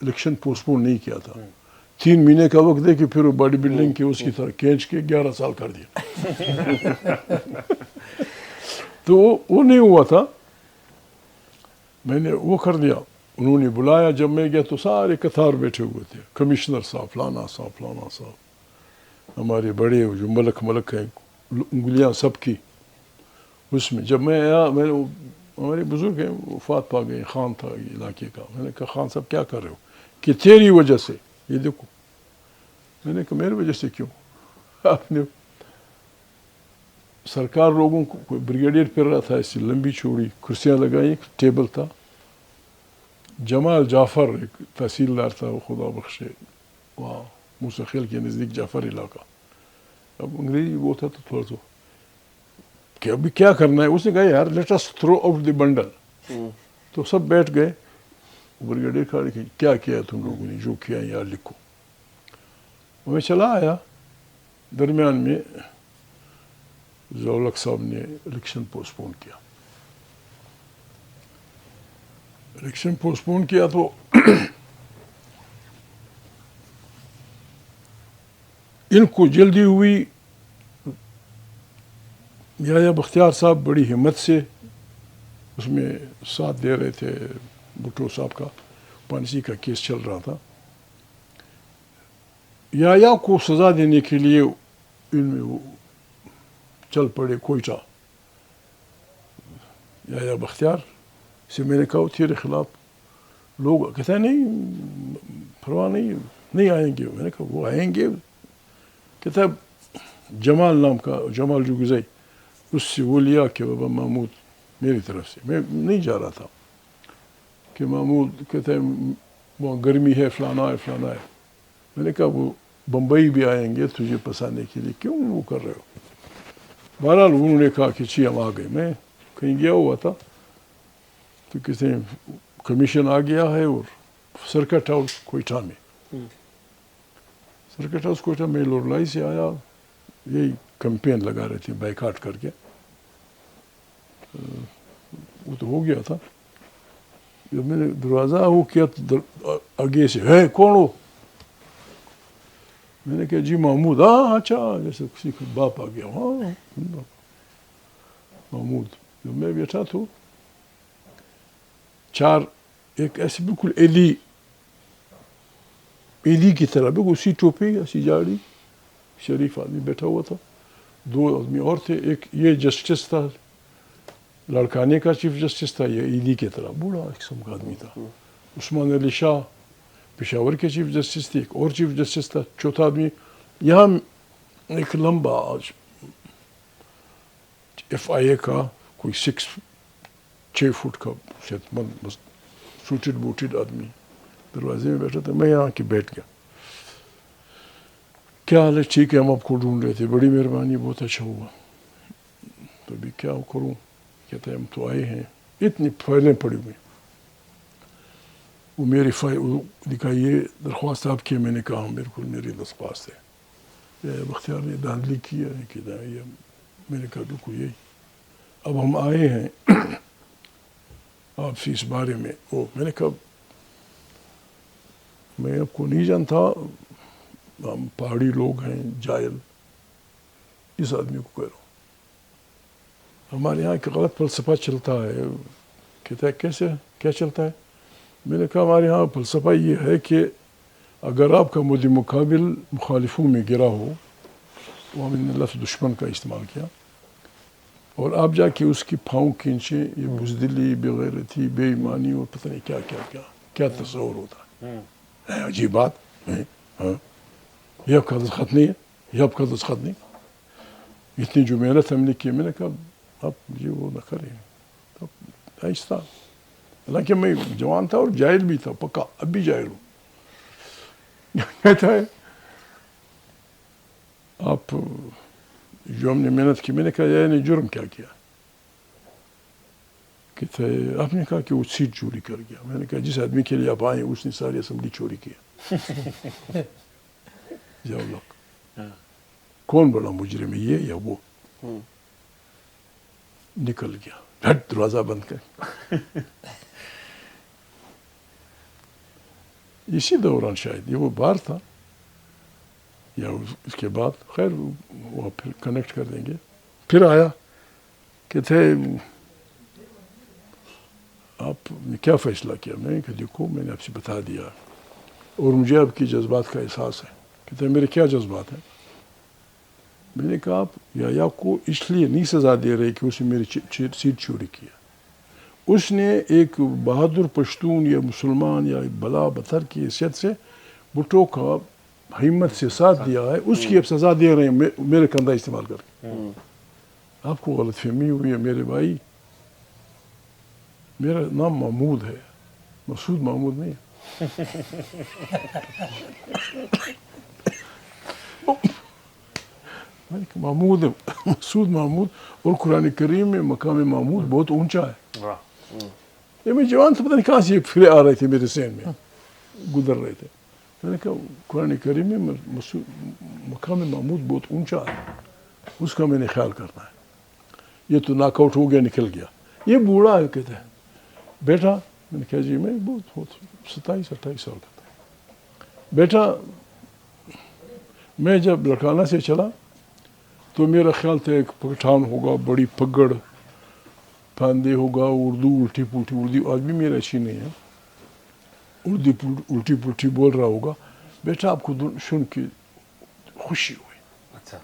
الیکشن پوسٹ پون نہیں کیا تھا. 3 مہینے کا وقت دے کے پھر وہ باڈی بلڈنگ کے اس کی طرح کھینچ کے 11 سال کر دیا. تو وہ نہیں ہوا تھا، میں نے وہ کر دیا. انہوں نے بلایا، جب میں گیا تو سارے قطار بیٹھے ہوئے تھے، کمشنر صاحب، فلانا صاحب، فلانا صاحب، ہمارے بڑے جو ملک ہیں، انگلیاں سب کی. اس میں جب میں آیا، میں نے ہمارے بزرگ ہیں، وفات پا گئے، خان تھا یہ علاقے کا. میں نے کہا خان صاحب کیا کر رہے ہو؟ کہ تیری وجہ سے، یہ دیکھو. میں نے کہا میری وجہ سے کیوں؟ آپ نے سرکار لوگوں کو، کوئی بریگیڈیئر پھر رہا تھا، ایسی لمبی چوڑی کرسیاں لگائی، ٹیبل تھا، جمال جعفر ایک تحصیلدار تھا، وہ خدا بخشے، وہاں مستقل کے نزدیک جعفر علاقہ. اب انگریزی وہ تھا تو تھوڑا سا کہ ابھی کیا کرنا ہے. اس نے کہا یار let us throw out the bundle. تو سب بیٹھ گئے. بریگیڈیئر کھڑا کہ کیا کیا تم لوگوں نے، جو کیا یار لکھو. میں چلا آیا. درمیان میں ضیاء الحق صاحب نے الیکشن پوسٹ پون کیا. الیکشن پوسٹ پون کیا تو ان کو جلدی ہوئی. یحییٰ بختیار صاحب بڑی ہمت سے اس میں ساتھ دے رہے تھے. بھٹو صاحب کا پانسی کا کیس چل رہا تھا. یحییٰ کو سزا دینے کے لیے ان میں وہ چل پڑے کوئٹہ. یحییٰ بختیار سے میں نے کہا تیرے خلاف لوگ کہتے ہیں نہیں پرواہ نہیں آئیں گے. میں نے کہا وہ آئیں گے. کہتا ہے جمال نام کا جمال جوگزئی، اس سے وہ لیا کہ بابا محمود میری طرف سے، میں نہیں جا رہا تھا، کہ محمود کہتا ہے وہاں گرمی ہے فلانا ہے فلانا ہے. میں نے کہا وہ بمبئی بھی آئیں گے تجھے پسانے کے لیے، کیوں وہ کر رہے ہو. بہرحال انہوں نے کہا کہ ہم آ گئے. میں کہیں گیا ہوا تھا تو کسی کمیشن آ گیا ہے اور سرکٹ ہاؤس کوئٹہ میں، سرکٹ ہاؤس کوئٹہ میں لوڑلائی سے آیا. یہی کمپین لگا رہے تھے بائیکاٹ کر کے. وہ تو ہو گیا تھا. جب میں نے دروازہ وہ کیا تو آگے سے ہے کون ہو. میں نے کہا جی محمود. ہاں اچھا، جیسے کسی کا باپ آ گیا. ہاں محمود. جب میں بیٹھا تو چار ایک ایسے بالکل ایلی کی طرح بالکل اسی ٹوپی ایسی جاڑی شریف آدمی بیٹھا ہوا تھا. دو آدمی اور تھے. ایک یہ جسٹس تھا لڑکانے کا چیف جسٹس تھا، یہ ایلی کی طرح بوڑھا قسم کا آدمی تھا. عثمان علی شاہ پشاور کے چیف جسٹس تھے. ایک اور چیف جسٹس تھا. چوتھا آدمی یہاں ایک لمبا FIA کا کوئی 6 فٹ کا صحت مند سوٹڈ بوٹڈ آدمی دروازے میں بیٹھا تھا. میں یہاں کے بیٹھ گیا. کیا حال ہے؟ ٹھیک ہے، ہم آپ کو ڈھونڈ رہے تھے. بڑی مہربانی، بہت اچھا ہوا. تو ابھی کیا کروں؟ کہتے ہیں ہم تو آئے ہیں، اتنی فائلیں پڑی ہوئی. وہ میری فائل دکھائیے درخواست آپ کی. میں نے کہا میرے کو میری درخواست ہے. بختیار نے دھاندلی کی ہے کہ یہ. میں نے کہا بالکل یہی. اب ہم آئے ہیں آپ سے اس بارے میں. میں نے کہا میں آپ کو نہیں جانتا، ہم پہاڑی لوگ ہیں، جاہل. اس آدمی کو کہہ رہا ہوں ہمارے یہاں ایک غلط فلسفہ چلتا ہے. کہتا ہے کیسے کیا چلتا ہے؟ میں نے کہا ہمارے یہاں فلسفہ یہ ہے کہ اگر آپ کا مد مقابل مخالفوں میں گرا ہو، وہ ہم نے لفظ دشمن کا استعمال کیا، اور آپ جا کے اس کی پھاؤں کھینچیں، یہ بزدلی، بے غیرتی، بے ایمانی اور پتہ نہیں کیا کیا کیا کیا تصور ہوتا ہے. عجیب بات ہے. ہاں یہ آپ کا دستخط نہیں ہے، یہ آپ کا دستخط نہیں. اتنی جو محنت ہم نے کی. میں نے کہا آپ یہ وہ نہ کریں. آہستہ. حالانکہ میں جوان تھا اور جاہل بھی تھا پکا، اب بھی جاہل ہوں. کہتا ہے آپ جو ہم نے محنت کی. میں نے کہا یہ نے جرم کیا کیا؟ کہتا ہے آپ نے کہا کہ وہ سیٹ چوری کر گیا. میں نے کہا جس آدمی کے لیے آپ آئے اس نے ساری اسمبلی چوری کیا. ضیاء الحق. کون بڑا مجرم ہے، یہ یا وہ؟ نکل گیا. ہٹ دروازہ بند کر. اسی دوران شاید یہ وہ بار تھا یا اس کے بعد. خیر وہ پھر کنیکٹ کر دیں گے. پھر آیا کہ تھے آپ نے کیا فیصلہ کیا؟ میں نے کہا دیکھو میں نے آپ سے بتا دیا اور مجھے آپ کی جذبات کا احساس ہے. کہتے ہیں میرے کیا جذبات ہیں؟ میں نے کہا آپ یحییٰ کو اس لیے نہیں سزا دے رہے کہ اس نے میری سیٹ چوری کیا. اس نے ایک بہادر پشتون یا مسلمان یا بلا بتر کی حیثیت سے بھٹو کا ہمت سے ساتھ دیا ہے. اس کی اب سزا دے رہے ہیں میرے کندھا استعمال کر کے. آپ کو غلط فہمی ہوئی ہے میرے بھائی. میرا نام محمود ہے. مسعود محمود نہیں محمود ہے, مسعود محمود. اور قرآن کریم میں مقام محمود بہت اونچا ہے. یہ میں جوان تھا, پتہ نہیں کہاں سے یہ پھرے آ رہے تھے میرے ذہن میں, گزر رہے تھے. میں نے کہا قرآن کریم میں مقام محمود بہت اونچا ہے, اس کا میں نے خیال کرنا ہے. یہ تو ناک آؤٹ ہو گیا, نکل گیا. یہ بوڑھا ہے, کہتا ہے بیٹا. میں نے کہا جی میں بہت 27-28 سال کا تھا. بیٹا میں جب لڑکانہ سے چلا تو میرا خیال تھا ایک پٹھان ہوگا, بڑی پگڑ پھاندے ہوگا, اردو الٹی پلٹی, اردو آج بھی میرا اچھی نہیں ہے, اردو الٹی پلٹی بول رہا ہوگا. بیٹا آپ کو سن کے خوشی ہوئی. اچھا,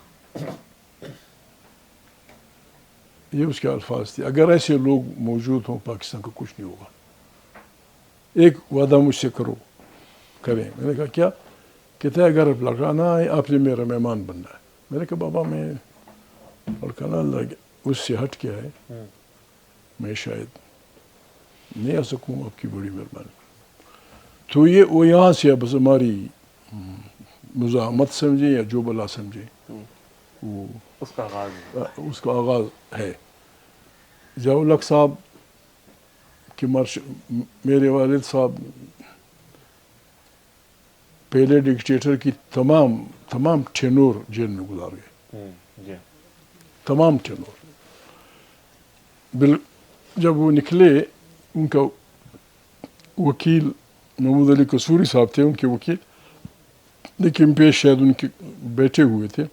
یہ اس کے الفاظ تھے. اگر ایسے لوگ موجود ہوں پاکستان کا کچھ نہیں ہوگا. ایک وعدہ مجھ سے کریں. میں نے کہا کیا؟ کہتا ہے اگر آپ لڑکانہ آئے آپ نے میرا مہمان بننا ہے. میں نے کہا بابا میں لڑکانہ اس سے ہٹ کے ہے, میں شاید نہیں آ سکوں, آپ کی بڑی مہربانی. تو وہ یہاں سے اب ہماری مزاحمت سمجھیں یا جو بلا سمجھیں, وہ اس کا آغاز ہے. ضیاء الحق صاحب کہ میرے والد صاحب پہلے ڈکٹیٹر کی تمام ٹینور جیل میں گزار گئے, تمام ٹینور. جب وہ نکلے, ان کا وکیل محمود علی قصوری صاحب تھے ان کے وکیل, لیکن پیش شاید ان کے بیٹھے ہوئے تھے.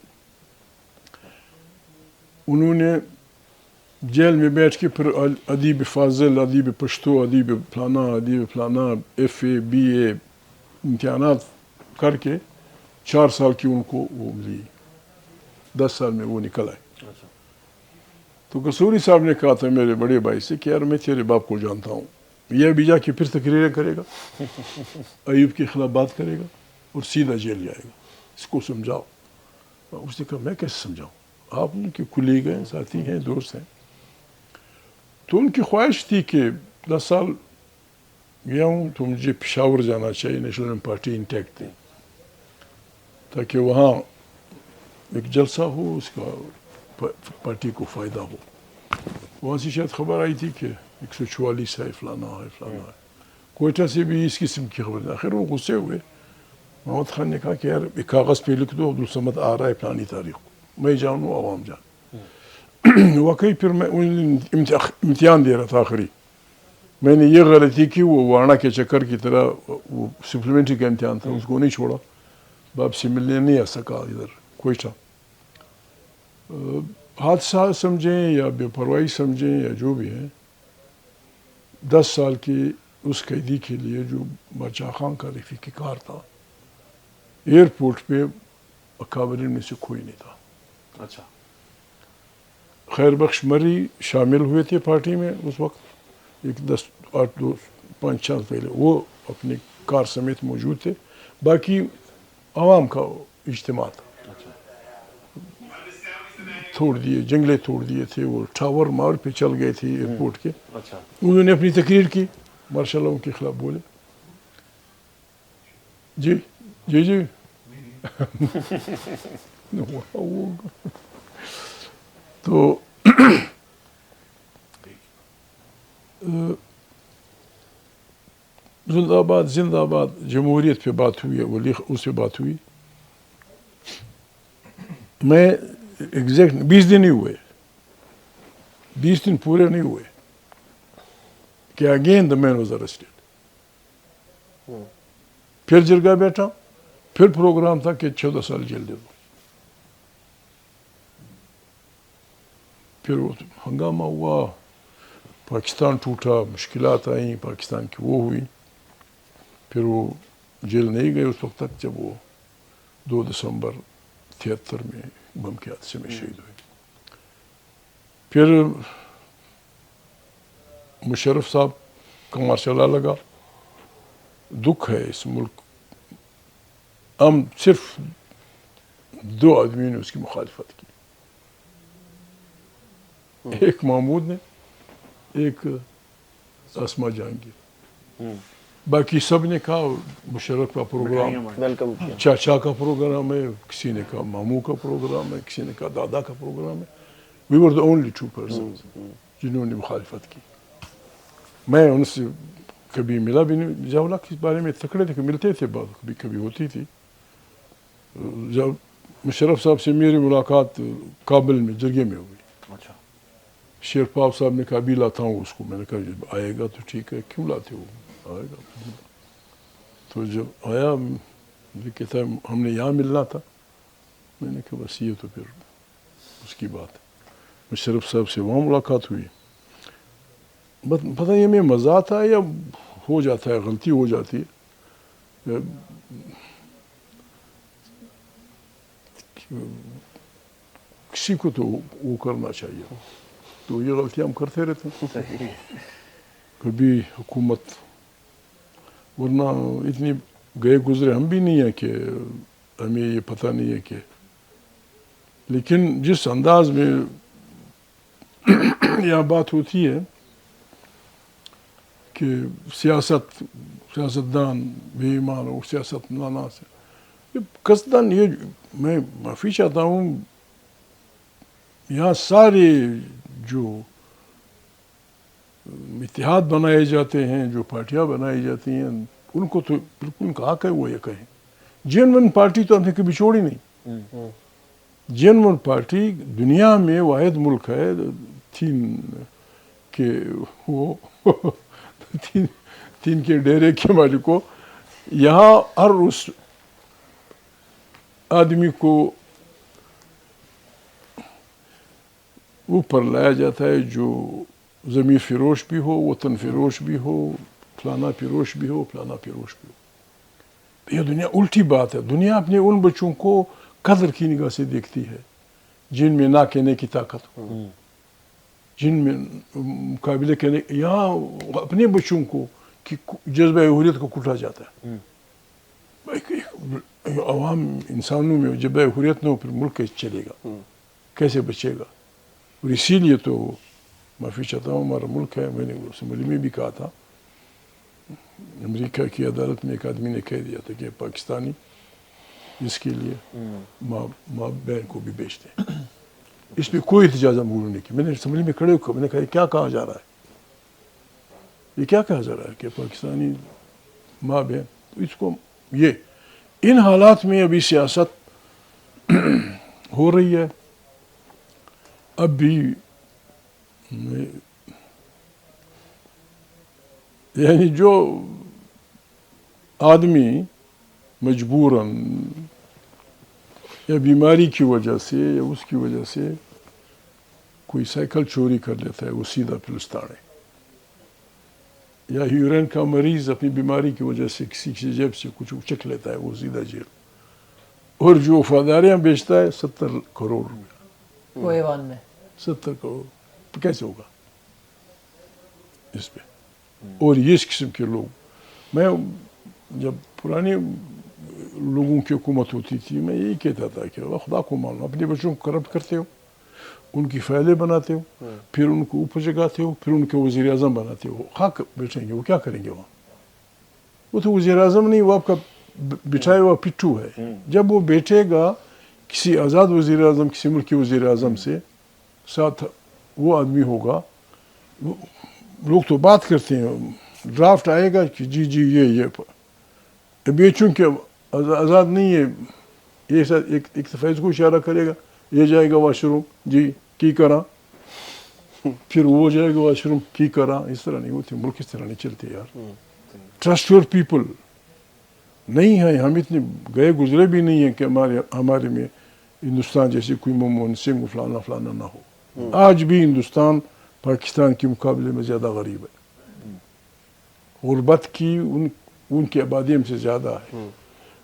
انہوں نے جیل میں بیٹھ کے پھر ادیب فاضل, ادیب پشتو, ادیب فلانا ایف اے بی اے امتحانات کر کے 4 سال کی ان کو وہ ملی, 10 سال میں وہ نکل آئے. تو قصوری صاحب نے کہا تھا میرے بڑے بھائی سے کہ یار میں تیرے باپ کو جانتا ہوں, یہ بھی جا کے پھر تقریریں کرے گا, ایوب کے خلاف بات کرے گا اور سیدھا جیل جائے گا, اس کو سمجھاؤ. اس نے کہا میں کیسے سمجھاؤں, آپ ان کے کلیگ ہیں, ساتھی ہیں, دوست ہیں. تو ان کی خواہش تھی کہ 10 سال گیا ہوں تو مجھے پشاور جانا چاہیے, نیشنل پارٹی انٹیکٹ تھی, تاکہ وہاں ایک جلسہ ہو, اس کا پارٹی کو فائدہ ہو. وہاں سے شاید خبر آئی تھی کہ 144 ہے, فلانا ہے. کوئٹہ سے بھی اس قسم کی خبر. آخر وہ غصے ہوئے. محمد خان نے کہا کہ یار ایک کاغذ پہ لکھ دو عبدالصمد آ رہا ہے فلانی تاریخ کو, میں جانوں عوام جان. واقعی پھر میں امتحان دے رہا تھا آخری. میں نے یہ غلطی کی, وہ وارنا کے چکر کی طرح وہ سپلیمنٹری کا امتحان تھا, اس کو نہیں چھوڑا. باپ سے ملنے نہیں آ سکا ادھر کوئٹہ. حادثہ سمجھیں یا بے پرواہی سمجھیں یا جو بھی ہے, 10 سال کے اس قیدی کے لیے جو بادشاہ خان کا رفیقی کار تھا, ایئرپورٹ پہ اکابرین میں سے کوئی نہیں تھا. اچھا, خیر بخش مری شامل ہوئے تھے پارٹی میں اس وقت, ایک 5 سال پہلے. وہ اپنی کار سمیت موجود تھے. باقی عوام کا اجتماع تھا. توڑ دیے, جنگلے توڑ دیے تھے, وہ ٹاور مار پہ چل گئے تھے ایئرپورٹ کے. انہوں نے اپنی تقریر کی, مارشل لاء کے خلاف بولے. جی جی جی تو زندہ آباد جمہوریت پہ بات ہوئی, وہ اس پہ بات ہوئی. میں ایگزیکٹ 20 دن ہی ہوئے, 20 دن پورے نہیں ہوئے کہ again the man was arrested. پھر جرگہ بیٹھا, پھر پروگرام تھا کہ 14 سال جیل دے دو. پھر وہ ہنگامہ ہوا, پاکستان ٹوٹا, مشکلات آئیں پاکستان کی, وہ ہوئی. پھر وہ جیل نہیں گئے اس وقت تک جب وہ 2 دسمبر 73 میں بم کے حادثے میں شہید ہوئے. پھر مشرف صاحب کا مارشاء اللہ لگا. دکھ ہے اس ملک, ہم صرف 2 آدمی نے اس کی مخالفت کی, ایک محمود نے, ایک اسما جہانگیر. باقی سب نے کہا مشرف کا پروگرام ویلکم کیا. چاچا کا پروگرام ہے, کسی نے کہا ماموں کا پروگرام ہے, کسی نے کہا دادا کا پروگرام ہے. وی ور دا اونلی 2 persons جنہوں نے مخالفت کی. میں ان سے کبھی ملا بھی نہیں. ضیاء الحق کے بارے میں تکڑے تھے کہ ملتے تھے, بات کبھی کبھی ہوتی تھی. مشرف صاحب سے میری ملاقات کابل میں جرگے میں ہوئی. اچھا. شیر پاپ صاحب نے کہا ابھی لاتا ہوں اس کو. میں نے کہا جب آئے گا تو ٹھیک ہے, کیوں لاتے ہو, آئے گا. تو جب آیا مجھے کہتا ہے ہم نے یہاں ملنا تھا. میں نے کہا بس یہ تو پھر اس کی بات ہے. مشرف صاحب سے وہاں ملاقات ہوئی. پتہ یہ میں مزہ آتا ہے یا ہو جاتا ہے, غلطی ہو جاتی ہے. کسی کو تو وہ کرنا چاہیے, تو یہ غلطی ہم کرتے رہتے ہیں. کبھی حکومت, ورنہ اتنی گئے گزرے ہم بھی نہیں ہیں کہ ہمیں یہ پتہ نہیں ہے کہ, لیکن جس انداز میں یہاں بات ہوتی ہے کہ سیاستدان بے ایمان اور سیاست لانا سے قصداً, یہ میں معافی چاہتا ہوں, یہاں سارے جو اتحاد بنائے جاتے ہیں, جو پارٹیاں بنائی جاتی ہیں, ان کو تو بالکل ان کا حق ہے وہ یہ کہیں. جن پارٹی تو ہم نے کبھی چھوڑی نہیں. جن پارٹی دنیا میں واحد ملک ہے کہ وہ تین کے ڈیرے کے مالک کو, یہاں ہر اس آدمی کو اوپر لایا جاتا ہے جو زمین فروش بھی ہو, وطن فروش بھی ہو, فلانا فروش بھی ہو, فلانا فروش بھی ہو. یہ دنیا الٹی بات ہے. دنیا اپنے ان بچوں کو قدر کی نگاہ سے دیکھتی ہے جن میں نہ کہنے کی طاقت ہو, جن میں مقابلے کرنے. یہاں اپنے بچوں کو جذبہ حریت کو کٹا جاتا ہے. عوام انسانوں میں جذبہ حریت نہ ہو پھر ملک کیسے چلے گا, کیسے بچے گا. اور اسی لیے تو معافی چاہتا ہوں, ہمارا ملک ہے. میں نے اسمبلی میں بھی کہا تھا, امریکہ کی عدالت میں ایک آدمی نے کہہ دیا تھا کہ پاکستانی اس کے لیے ماں بہن کو بھی بیچ دیں. اس پہ کوئی احتجاج ہم نہیں کی. میں نے اسمبلی میں کھڑے ہو کر میں نے کہا یہ کیا کہا جا رہا ہے, یہ کیا کہا جا رہا ہے کہ پاکستانی ماں بہن. اس کو یہ ان حالات میں ابھی سیاست ہو رہی ہے. اب بھی یعنی جو آدمی مجبوراً یا بیماری کی وجہ سے یا اس کی وجہ سے کوئی سائیکل چوری کر لیتا ہے وہ سیدھا پولیس ہے. یا یورین کا مریض اپنی بیماری کی وجہ سے کسی کی جیب سے کچھ اچک لیتا ہے وہ سیدھا جیل. اور جو وفاداریاں بیچتا ہے 70 کروڑ روپے وہ ایوان میں 70 کروڑ کیسے ہوگا اس پہ. اور یہ اس قسم کے لوگ, میں جب پرانے لوگوں کی حکومت ہوتی تھی میں یہی کہتا تھا کہ خدا کو مانو, اپنے بچوں کو کرپٹ کرتے ہو, ان کی فائلیں بناتے ہو, پھر ان کو اوپر جگاتے ہو, پھر ان کے وزیر اعظم بناتے ہو. خاک بیٹھیں گے وہ کیا کریں گے وہاں, وہ تو وزیر اعظم نہیں, وہ آپ کا بٹھایا ہوا پٹھو ہے. جب وہ بیٹھے گا کسی آزاد وزیر اعظم, کسی ملک کے وزیر اعظم سے ساتھ وہ آدمی ہوگا, لوگ تو بات کرتے ہیں, ڈرافٹ آئے گا کہ جی یہ اب یہ چونکہ آزاد نہیں ہے, یہ ایک دفعہ اس کو اشارہ کرے گا, یہ جائے گا واش روم جی کی کرا, پھر وہ جائے گا واش روم کی کرا. اس طرح نہیں ہوتی, ملک اس طرح نہیں چلتے یار. ٹرسٹ یور پیپل نہیں ہے. ہم اتنے گئے گزرے بھی نہیں ہیں کہ ہمارے میں ہندوستان جیسے کوئی منموہن سنگھ فلانا نہ ہو. آج بھی ہندوستان پاکستان کے مقابلے میں زیادہ غریب ہے. غربت کی ان کی آبادی ہم سے زیادہ ہے.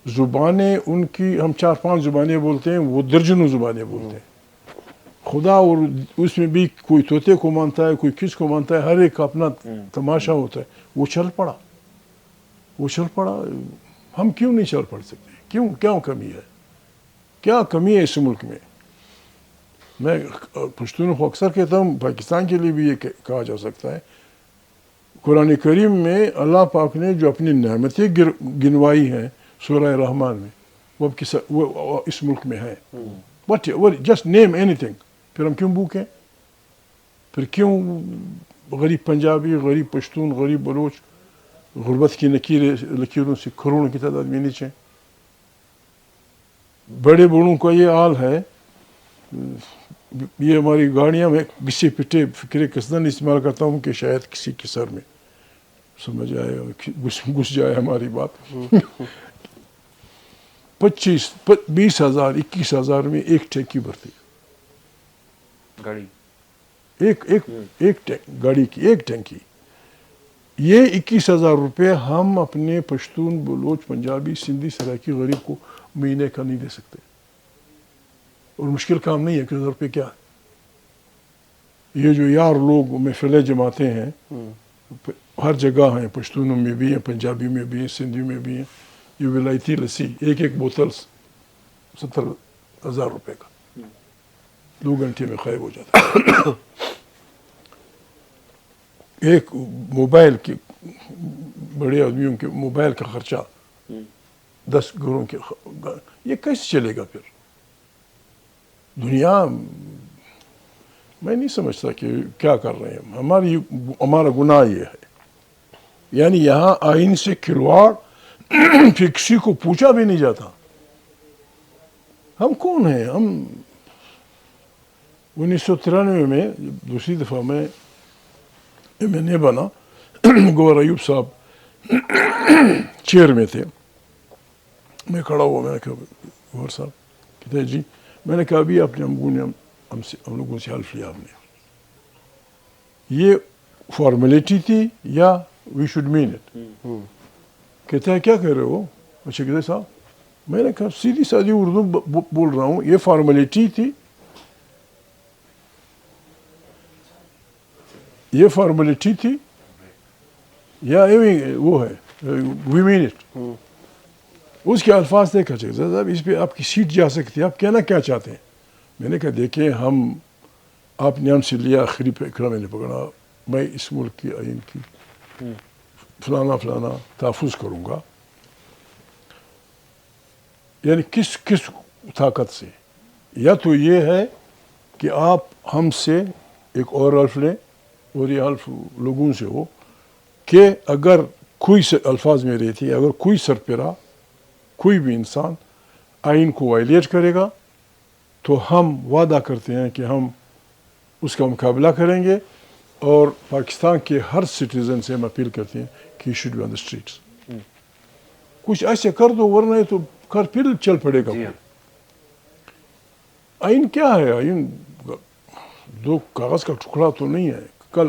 زبانیں ان کی, ہم 4-5 زبانیں بولتے ہیں, وہ درجنوں زبانیں بولتے ہیں. خدا, اور اس میں بھی کوئی طوطے کو مانتا ہے, کوئی کس کو مانتا ہے, ہر ایک کا اپنا تماشا ہوتا ہے. وہ چل پڑا. ہم کیوں نہیں چل پڑ سکتے؟ کیا کمی ہے؟ کیا کمی ہے اس ملک میں؟ میں پشتون کو اکثر کہتا ہوں, پاکستان کے لیے بھی یہ کہا جا سکتا ہے قرآن کریم میں اللہ پاک نے جو اپنی نعمتیں گنوائی ہیں سورہ رحمان میں وہ اس ملک میں ہے. Just name any thing. پھر ہم کیوں بھوکیں؟ پھر کیوں غریب پنجابی، غریب پشتون، غریب بلوچ غربت کی لکیروں سے کروڑوں کی تعداد میں نیچے؟ بڑے بوڑھوں کا یہ حال ہے. یہ ہماری گاڑیاں میں گھسے پٹے فکر قصدن استعمال کرتا ہوں کہ شاید کسی کے سر میں سمجھ آئے، گھس جائے ہماری بات. 20,000 21,000 میں ایک ٹینکی بھرتی گاڑی، ایک گاڑی کی ایک ٹینکی. یہ 21,000 روپے ہم اپنے پشتون، بلوچ، پنجابی، سندھی، سرائکی غریب کو مہینے کا نہیں دے سکتے. اور مشکل کام نہیں ہے کہ 1,000 روپے کیا ہے. یہ جو یار لوگ محفلیں جماتے ہیں ہر جگہ ہیں، پشتونوں میں بھی ہیں، پنجابی میں بھی ہیں، سندھی میں بھی ہیں. یہ ولایتی لسی ایک بوتل 70,000 روپے کا 2 گھنٹے میں غائب ہو جاتا ہے. ایک موبائل کے بڑے آدمیوں کے موبائل کا خرچہ 10 گھروں کے، یہ کیسے چلے گا پھر؟ دنیا میں نہیں سمجھتا کہ کیا کر رہے ہیں. ہمارا گناہ یہ ہے. یعنی یہاں آئین سے کھلواڑ پھر کسی کو پوچھا بھی نہیں جاتا. ہم کون ہیں؟ ہم 1993 میں دوسری دفعہ میں MNA بنا، گوہر ایوب صاحب چیئر میں تھے. میں کھڑا ہوا، میں نے کہا گوہر صاحب کہتے ہیں جی. میں نے کہا ابھی آپ نے ہم لوگوں سے حلف لیا. آپ نے یہ فارمیلٹی تھی یا وی شوڈ مین اٹ؟ کہتا ہے کیا کہہ رہے ہو؟ اچھا کہتے صاحب، میں نے کہا سیدھی سادھی اردو بول رہا ہوں، یہ فارمیلٹی تھی، یہ فارمیلٹی تھی یا وہ ہے وی مین اٹ؟ اس کے الفاظ دیکھا چاہیے صاحب، اس پہ آپ کی سیٹ جا سکتی ہے، آپ کہنا کیا چاہتے ہیں؟ میں نے کہا دیکھیں، آپ نے ہم سے لیا، آخری پہ اکرام میں نے پکڑا، میں اس ملک کی آئین کی فلانا تحفظ کروں گا. یعنی کس طاقت سے؟ یا تو یہ ہے کہ آپ ہم سے ایک اور حلف لیں، اور یہ حلف لوگوں سے ہو کہ اگر کوئی الفاظ میں رہتی ہے، اگر کوئی سربراہ، کوئی بھی انسان آئین کو وائلیٹ کرے گا تو ہم وعدہ کرتے ہیں کہ ہم اس کا مقابلہ کریں گے، اور پاکستان کے ہر سٹیزن سے ہم اپیل کرتے ہیں کہ he should be on the streets. کچھ ایسے کر دو، ورنہ تو پھر چل پڑے گا. آئین کیا ہے؟ آئین 2 کاغذ کا ٹکڑا تو نہیں ہے. کل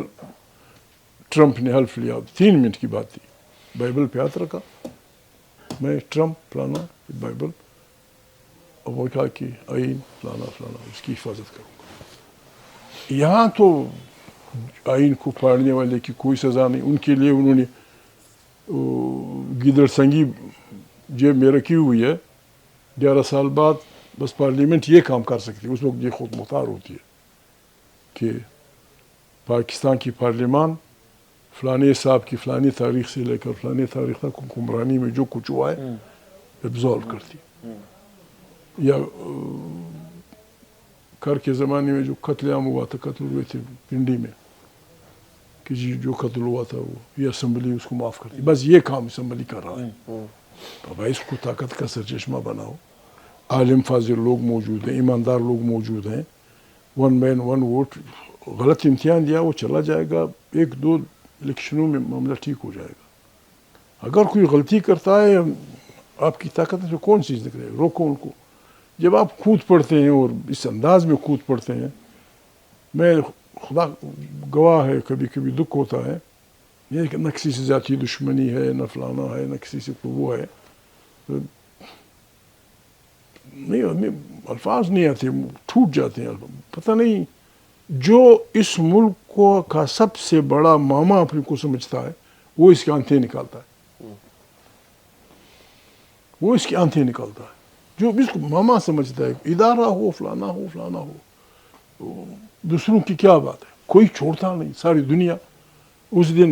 ٹرمپ نے حلف لیا، 3 منٹ کی بات تھی، بائبل پہ ہاتھ رکھا، میں ٹرمپ فلانا بائبل، اور وہ کہا کہ آئین فلانا اس کی حفاظت کروں گا. یہاں تو آئین کو پھاڑنے والے کی کوئی سزا نہیں. ان کے لیے انہوں نے گیدڑ سنگی جیب میں رکھی ہوئی ہے. 11 سال بعد بس پارلیمنٹ یہ کام کر سکتی ہے. اس وقت یہ خود مختار ہوتی ہے کہ پاکستان کی پارلیمان فلانے صاحب کی فلانی تاریخ سے لے کر فلانی تاریخ تک حکمرانی میں جو کچھ ہوا ہے ایبزالو کرتی. یا کر کے زمانے میں جو قتل عام ہوا تھا، قتل ہوئے تھے پنڈی میں، کہ جی جو قتل ہوا تھا وہ یہ اسمبلی اس کو معاف کرتی. بس یہ کام اسمبلی کر رہا ہے. اب اس کو طاقت کا سرچشمہ بناؤ. عالم فاضل لوگ موجود ہیں، ایماندار لوگ موجود ہیں. 1 مین 1 ووٹ، غلط امتحان دیا وہ چلا جائے گا، 1-2 الیکشنوں میں معاملہ ٹھیک ہو جائے گا. اگر کوئی غلطی کرتا ہے، آپ کی طاقت سے کون چیز نکلے؟ روکو ان کو. جب آپ کود پڑتے ہیں اور اس انداز میں کود پڑتے ہیں، میں خدا گواہ ہے کبھی کبھی دکھ ہوتا ہے، یہ کہ نہ کسی سے ذاتی دشمنی ہے، نہ فلانا ہے، نہ کسی سے وہ ہے، نہیں الفاظ نہیں آتے، ٹوٹ جاتے ہیں. پتہ نہیں جو اس ملک کو کا سب سے بڑا ماما اپنے کو سمجھتا ہے وہ اس کے آنتیں نکالتا ہے. وہ اس کی آنتیں نکالتا ہے. جو اس کو ماما سمجھتا ہے، ادارہ ہو فلانا ہو، دوسروں کی کیا بات ہے، کوئی چھوڑتا نہیں. ساری دنیا اس دن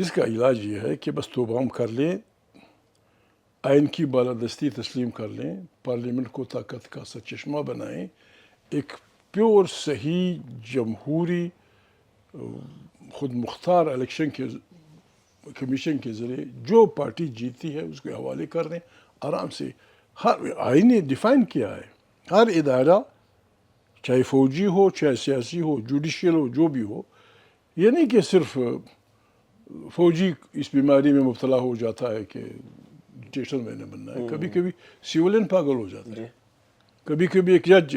اس کا علاج یہ ہے کہ بس توبہ ہم کر لیں, آئین کی بالادستی تسلیم کر لیں, پارلیمنٹ کو طاقت کا سرچشمہ بنائیں, ایک پیور صحیح جمہوری خود مختار الیکشن کے کمیشن کے ذریعے جو پارٹی جیتی ہے اس کے حوالے کر دیں آرام سے. ہر آئین نے ڈیفائن کیا ہے, ہر ادارہ چاہے فوجی ہو, چاہے سیاسی ہو, جوڈیشل ہو, جو بھی ہو, یہ نہیں کہ صرف فوجی اس بیماری میں مبتلا ہو جاتا ہے کہ ڈکٹیٹر میں نے بننا ہے, کبھی کبھی سیولین پاگل ہو جاتا ہے, کبھی کبھی ایک جج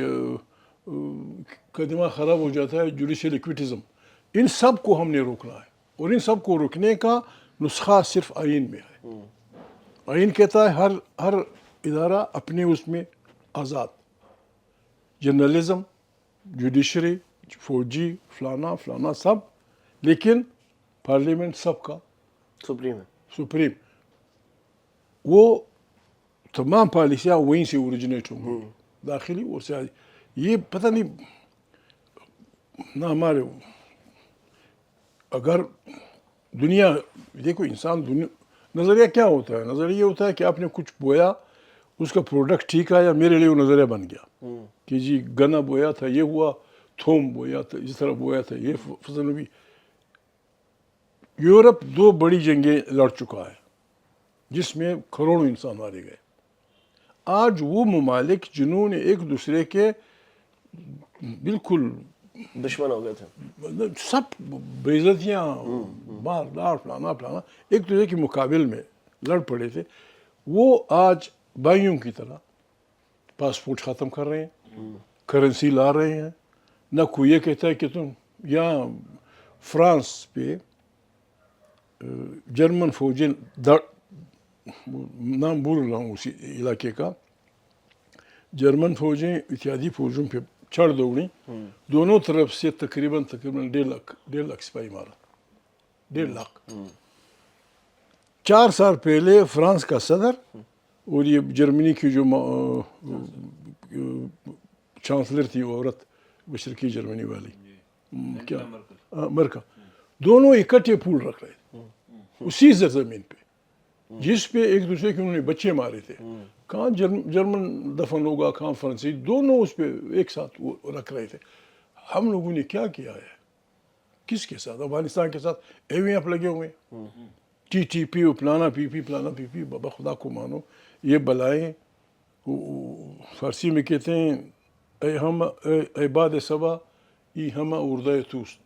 کا دماغ خراب ہو جاتا ہے, جوڈیشل ایکویٹزم. ان سب کو ہم نے روکنا ہے, اور ان سب کو روکنے کا نسخہ صرف آئین میں ہے. آئین کہتا ہے ہر ادارہ اپنے اس میں آزاد, جرنلزم, جوڈیشری, فوجی, فلانا فلانا سب, لیکن پارلیمنٹ سب کا سپریم ہے. سپریم. وہ تمام پالیسیاں وہیں سے اوریجنیٹ ہوں گی, داخلی اور سیاسی. یہ پتہ نہیں نہ ہمارے, اگر دنیا دیکھو انسان نظریہ کیا ہوتا ہے؟ نظریہ یہ ہوتا ہے کہ آپ نے کچھ بویا, اس کا پروڈکٹ ٹھیک آیا, میرے لیے وہ نظریہ بن گیا کہ جی گنا بویا تھا یہ ہوا, تھوم بویا تھا اس طرح بویا تھا یہ فصل ہوئی. یورپ 2 بڑی جنگیں لڑ چکا ہے جس میں کروڑوں انسان مارے گئے. آج وہ ممالک جنہوں نے ایک دوسرے کے بالکل دشمن ہو گئے تھے, سب بے عزتیاں, مار دار, فلانا فلانا, ایک دوسرے کے مقابل میں لڑ پڑے تھے, وہ آج بھائیوں کی طرح پاسپورٹ ختم کر رہے ہیں, کرنسی لا رہے ہیں. نہ کوئی یہ کہتا ہے کہ تم یہاں فرانس پہ جرمن فوجی, نام بھول رہا ہوں اسی علاقے کا, جرمن فوجیں اتحادی فوجوں پہ چڑھ دوڑیں, دونوں طرف سے تقریباً 1.5 لاکھ سپاہی مارا, 1.5 لاکھ. 4 سال پہلے فرانس کا صدر اور یہ جرمنی کی جو چانسلر تھی وہ عورت, مشرقی جرمنی والی, کیا مرکل, دونوں اکٹھے پھول رکھ رہے تھے اسی زمین پہ جس پہ ایک دوسرے کے انہوں نے بچے مارے تھے. کہاں جرمن دفن ہوگا, کہاں فرانسیسی, دونوں اس پہ ایک ساتھ وہ رکھ رہے تھے. ہم لوگوں نے کیا کیا ہے, کس کے ساتھ؟ افغانستان کے ساتھ ایویں لگے ہوئے, ٹی ٹی پی, پلانا پی پی, پلانا پی پی. بابا خدا کو مانو, یہ بلائیں فارسی میں کہتے ہیں اے ہم اے باد صبا ای ہم اردے توست.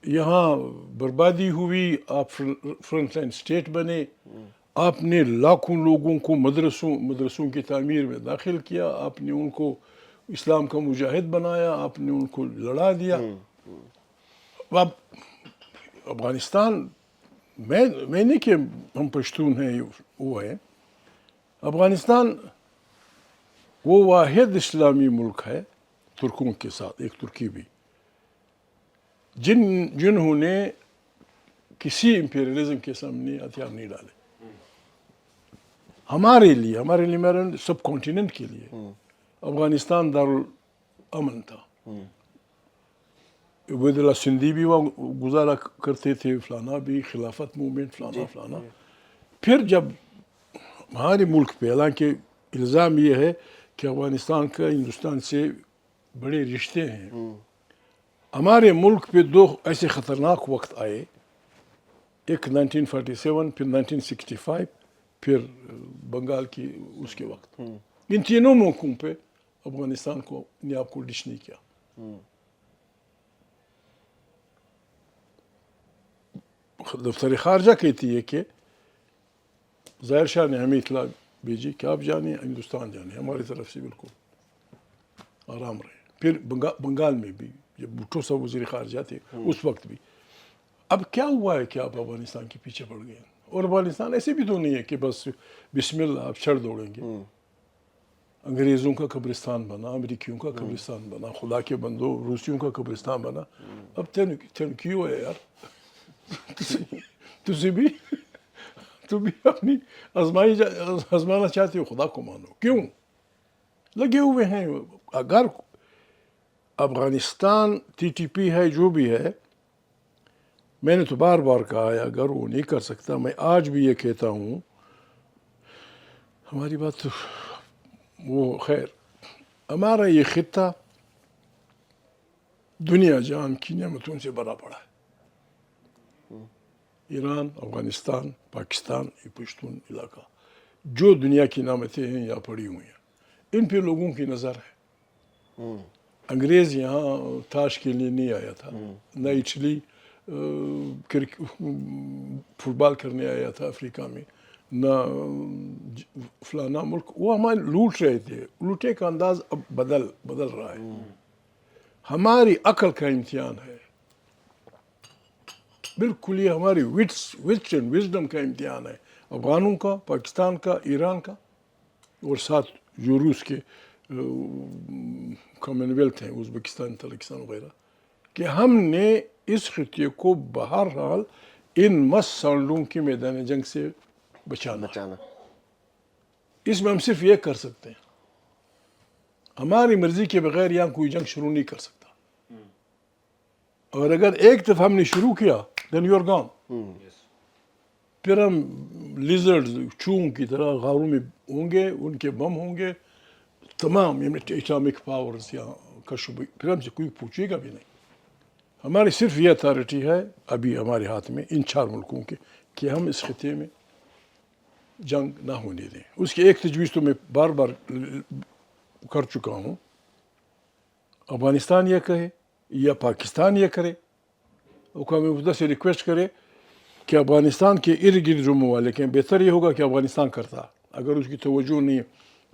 یہاں بربادی ہوئی, آپ فرنٹ لائن اسٹیٹ بنے, آپ نے لاکھوں لوگوں کو مدرسوں کی تعمیر میں داخل کیا, آپ نے ان کو اسلام کا مجاہد بنایا, آپ نے ان کو لڑا دیا. اب افغانستان میں نہیں کہ ہم پشتون ہیں وہ ہیں, افغانستان وہ واحد اسلامی ملک ہے ترکوں کے ساتھ, ایک ترکی بھی, جنہوں نے کسی امپیریلزم کے سامنے ہتھیار نہیں ڈالے. ہمارے لیے میرے سب کانٹیننٹ کے لیے افغانستان دارالامن تھا. عبید اللہ سندھی بھی وہاں گزارا کرتے تھے, فلانا بھی, خلافت موومنٹ, فلانا فلانا. پھر جب ہمارے ملک پہ, حالانکہ الزام یہ ہے کہ افغانستان کا ہندوستان سے بڑے رشتے ہیں, ہمارے ملک پہ 2 ایسے خطرناک وقت آئے, ایک 1947, پھر 1965, پھر بنگال کی اس کے وقت. ان تینوں موقعوں پہ افغانستان کو اپنے آپ کو ڈش نہیں کیا. دفتر خارجہ کہتی ہے کہ ظاہر شاہ نے ہمیں اطلاع بھیجی کہ آپ جانے ہندوستان جانے, ہماری طرف سے بالکل آرام رہے. پھر بنگال میں بھی جب بھٹو صاحب وزیر خارجہ تھے اس وقت بھی. اب کیا ہوا ہے کہ آپ افغانستان کے پیچھے پڑ گئے, اور افغانستان ایسے بھی تو نہیں ہے کہ بس بسم اللہ آپ چڑھ دوڑیں گے. انگریزوں کا قبرستان بنا, امریکیوں کا قبرستان بنا, خدا کے بندو روسیوں کا قبرستان بنا. اب تھینک یو ہے یار, تو بھی اپنی آزمانا چاہتے ہو, خدا کو مانو. کیوں لگے ہوئے ہیں؟ اگر افغانستان ٹی ٹی پی ہے جو بھی ہے, میں نے تو بار بار کہا ہے اگر وہ نہیں کر سکتا میں آج بھی یہ کہتا ہوں ہماری بات تو وہ خیر ہمارا یہ خطہ دنیا جان کی نعمتوں سے بھرا پڑا ہے. ایران، افغانستان، پاکستان، یہ پشتون علاقہ جو دنیا کی نعمتیں ہیں یہاں پڑی ہوئی ہیں ان پہ لوگوں کی نظر ہے. انگریز یہاں تاش کے لیے نہیں آیا تھا، نہ اٹلی فٹ بال کرنے آیا تھا افریقہ میں، نہ فلانا ملک. وہ ہمارے لوٹ رہے تھے. لوٹے کا انداز اب بدل رہا ہے. ہماری عقل کا امتحان ہے، بالکل یہ ہماری وٹس اینڈ وزڈم کا امتحان ہے، افغانوں کا، پاکستان کا، ایران کا، اور ساتھ جو روس کے کامن ویلتھ ہیں، ازبکستان، تاجکستان وغیرہ، کہ ہم نے اس خطے کو بہرحال ان مس سانڈوں کے میدان جنگ سے بچانا. اس میں ہم صرف یہ کر سکتے ہیں، ہماری مرضی کے بغیر یہاں کوئی جنگ شروع نہیں کر سکتا. اور اگر ایک دفعہ ہم نے شروع کیا then you are gone. پھر ہم لیزرڈ چون کی طرح غاروں میں ہوں گے، ان کے بم ہوں گے، تمام اٹامک پاورز یہاں کا شبہ، پھر ہم سے کوئی پوچھے گا بھی نہیں. ہماری صرف یہ اتھارٹی ہے ابھی ہمارے ہاتھ میں ان 4 ملکوں کے کہ ہم اس خطے میں جنگ نہ ہونے دیں. اس کی ایک تجویز تو میں بار بار کر چکا ہوں. افغانستان یہ کہے یا پاکستان یہ کرے، اقوام متحدہ سے ریکویسٹ کرے کہ افغانستان کے ارد گرد جو ممالک ہیں، بہتر یہ ہوگا کہ افغانستان کرتا. اگر اس کی توجہ نہیں ہے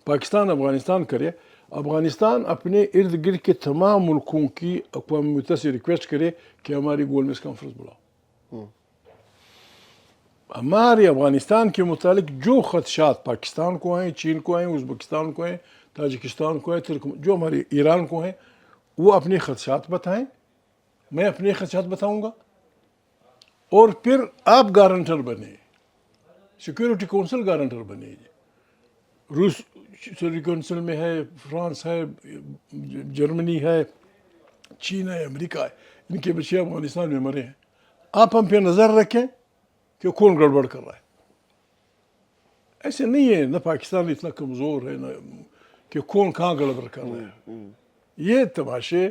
پاکستان افغانستان کرے، افغانستان اپنے ارد گرد کے تمام ملکوں کی اقوام متحدہ سے ریکویسٹ کرے کہ ہماری گولمیز کانفرنس بلاؤ. ہمارے افغانستان کے متعلق جو خدشات پاکستان کو ہیں، چین کو ہیں، ازبکستان کو ہیں، تاجکستان کو ہیں، جو ہمارے ایران کو ہیں، وہ اپنے خدشات بتائیں، میں اپنے خدشات بتاؤں گا، اور پھر آپ گارنٹر بنے، سیکورٹی کونسل گارنٹر بنے. روس سیکورٹی کونسل میں ہے، فرانس ہے، جرمنی ہے، چین ہے، امریکہ ہے، ان کے بچے افغانستان میں مرے ہیں. آپ ہم پہ نظر رکھیں کہ کون گڑبڑ کر رہا ہے. ایسے نہیں ہے، نہ پاکستان اتنا کمزور ہے نہ کہ کون کہاں گڑبڑ کر رہا ہے. یہ تماشے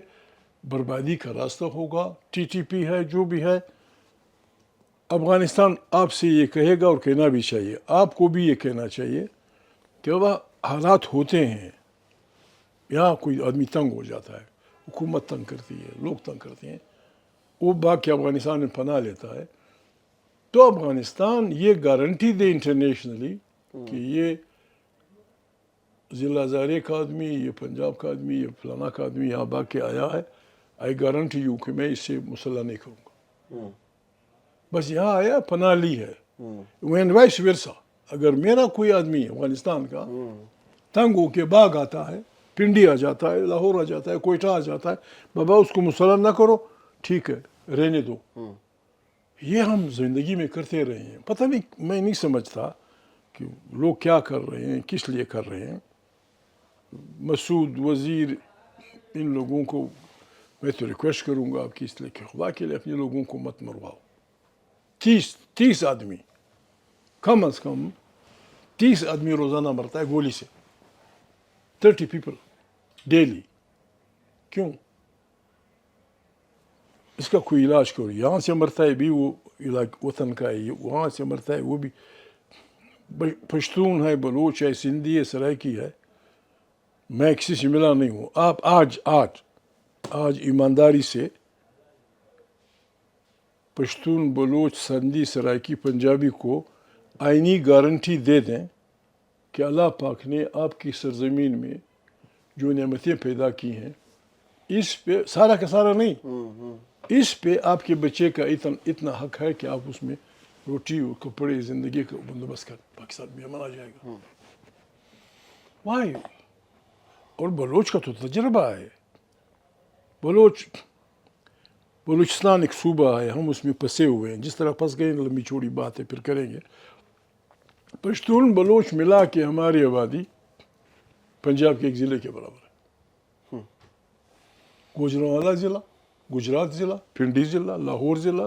بربادی کا راستہ ہوگا. ٹی ٹی پی ہے، جو بھی ہے، افغانستان آپ سے یہ کہے گا، اور کہنا بھی چاہیے، آپ کو بھی یہ کہنا چاہیے کہ وہ حالات ہوتے ہیں، یہاں کوئی آدمی تنگ ہو جاتا ہے، حکومت تنگ کرتی ہے، لوگ تنگ کرتے ہیں، وہ باقی افغانستان میں پناہ لیتا ہے. تو افغانستان یہ گارنٹی دے انٹرنیشنلی کہ یہ ضلع ہزارے کا آدمی، یہ پنجاب کا آدمی، یہ فلانا کا آدمی یہاں باقی آیا ہے، آئی گارنٹی یو کہ میں اس سے مسلح نہیں کروں گا. بس یہاں آیا، پناہ لی ہے. وین وائس ورثا، اگر میرا کوئی آدمی افغانستان کا تنگ ہو کے باغ آتا ہے، پنڈی آ جاتا ہے، لاہور آ جاتا ہے، کوئٹہ آ جاتا ہے، بابا اس کو مسلح نہ کرو، ٹھیک ہے، رہنے دو. یہ ہم زندگی میں کرتے رہے ہیں. پتہ نہیں، میں نہیں سمجھتا کہ لوگ کیا کر رہے ہیں، کس لیے کر رہے ہیں. مسعود، وزیر، ان لوگوں کو میں تو ریکویسٹ کروں گا آپ کی، اس لیے کہ خدا کے لیے اپنے لوگوں کو مت مرواؤ. 30 آدمی، کم از کم 30 آدمی روزانہ مرتا ہے گولی سے. 30 پیپل ڈیلی. کیوں؟ اس کا کوئی علاج کرو. یہاں سے مرتا ہے بھی وہ علاج وطن کا ہے، وہاں سے مرتا ہے وہ بھی. پشتون ہے، بلوچ ہے، سندھی ہے، سرائکی ہے، میں کسی سے ملا نہیں ہوں. آپ آج ایمانداری سے پشتون، بلوچ، سندھی، سرائکی، پنجابی کو آئینی گارنٹی دے دیں کہ اللہ پاک نے آپ کی سرزمین میں جو نعمتیں پیدا کی ہیں، اس پہ سارا کا سارا نہیں، اس پہ آپ کے بچے کا اتنا حق ہے کہ آپ اس میں روٹی اور کپڑے، زندگی کا بندوبست کر. پاکستان میں منا جائے گا. وائی؟ اور بلوچ کا تو تجربہ ہے. بلوچستان ایک صوبہ ہے، ہم اس میں پھنسے ہوئے ہیں. جس طرح پھنس گئے، لمبی چوڑی بات ہے، پھر کریں گے. پشتون بلوچ ملا کے ہماری آبادی پنجاب کے ایک ضلع کے برابر ہے. گوجرانوالہ ضلع، گجرات ضلع، پنڈی ضلع، لاہور ضلع،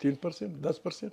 3%, 10%,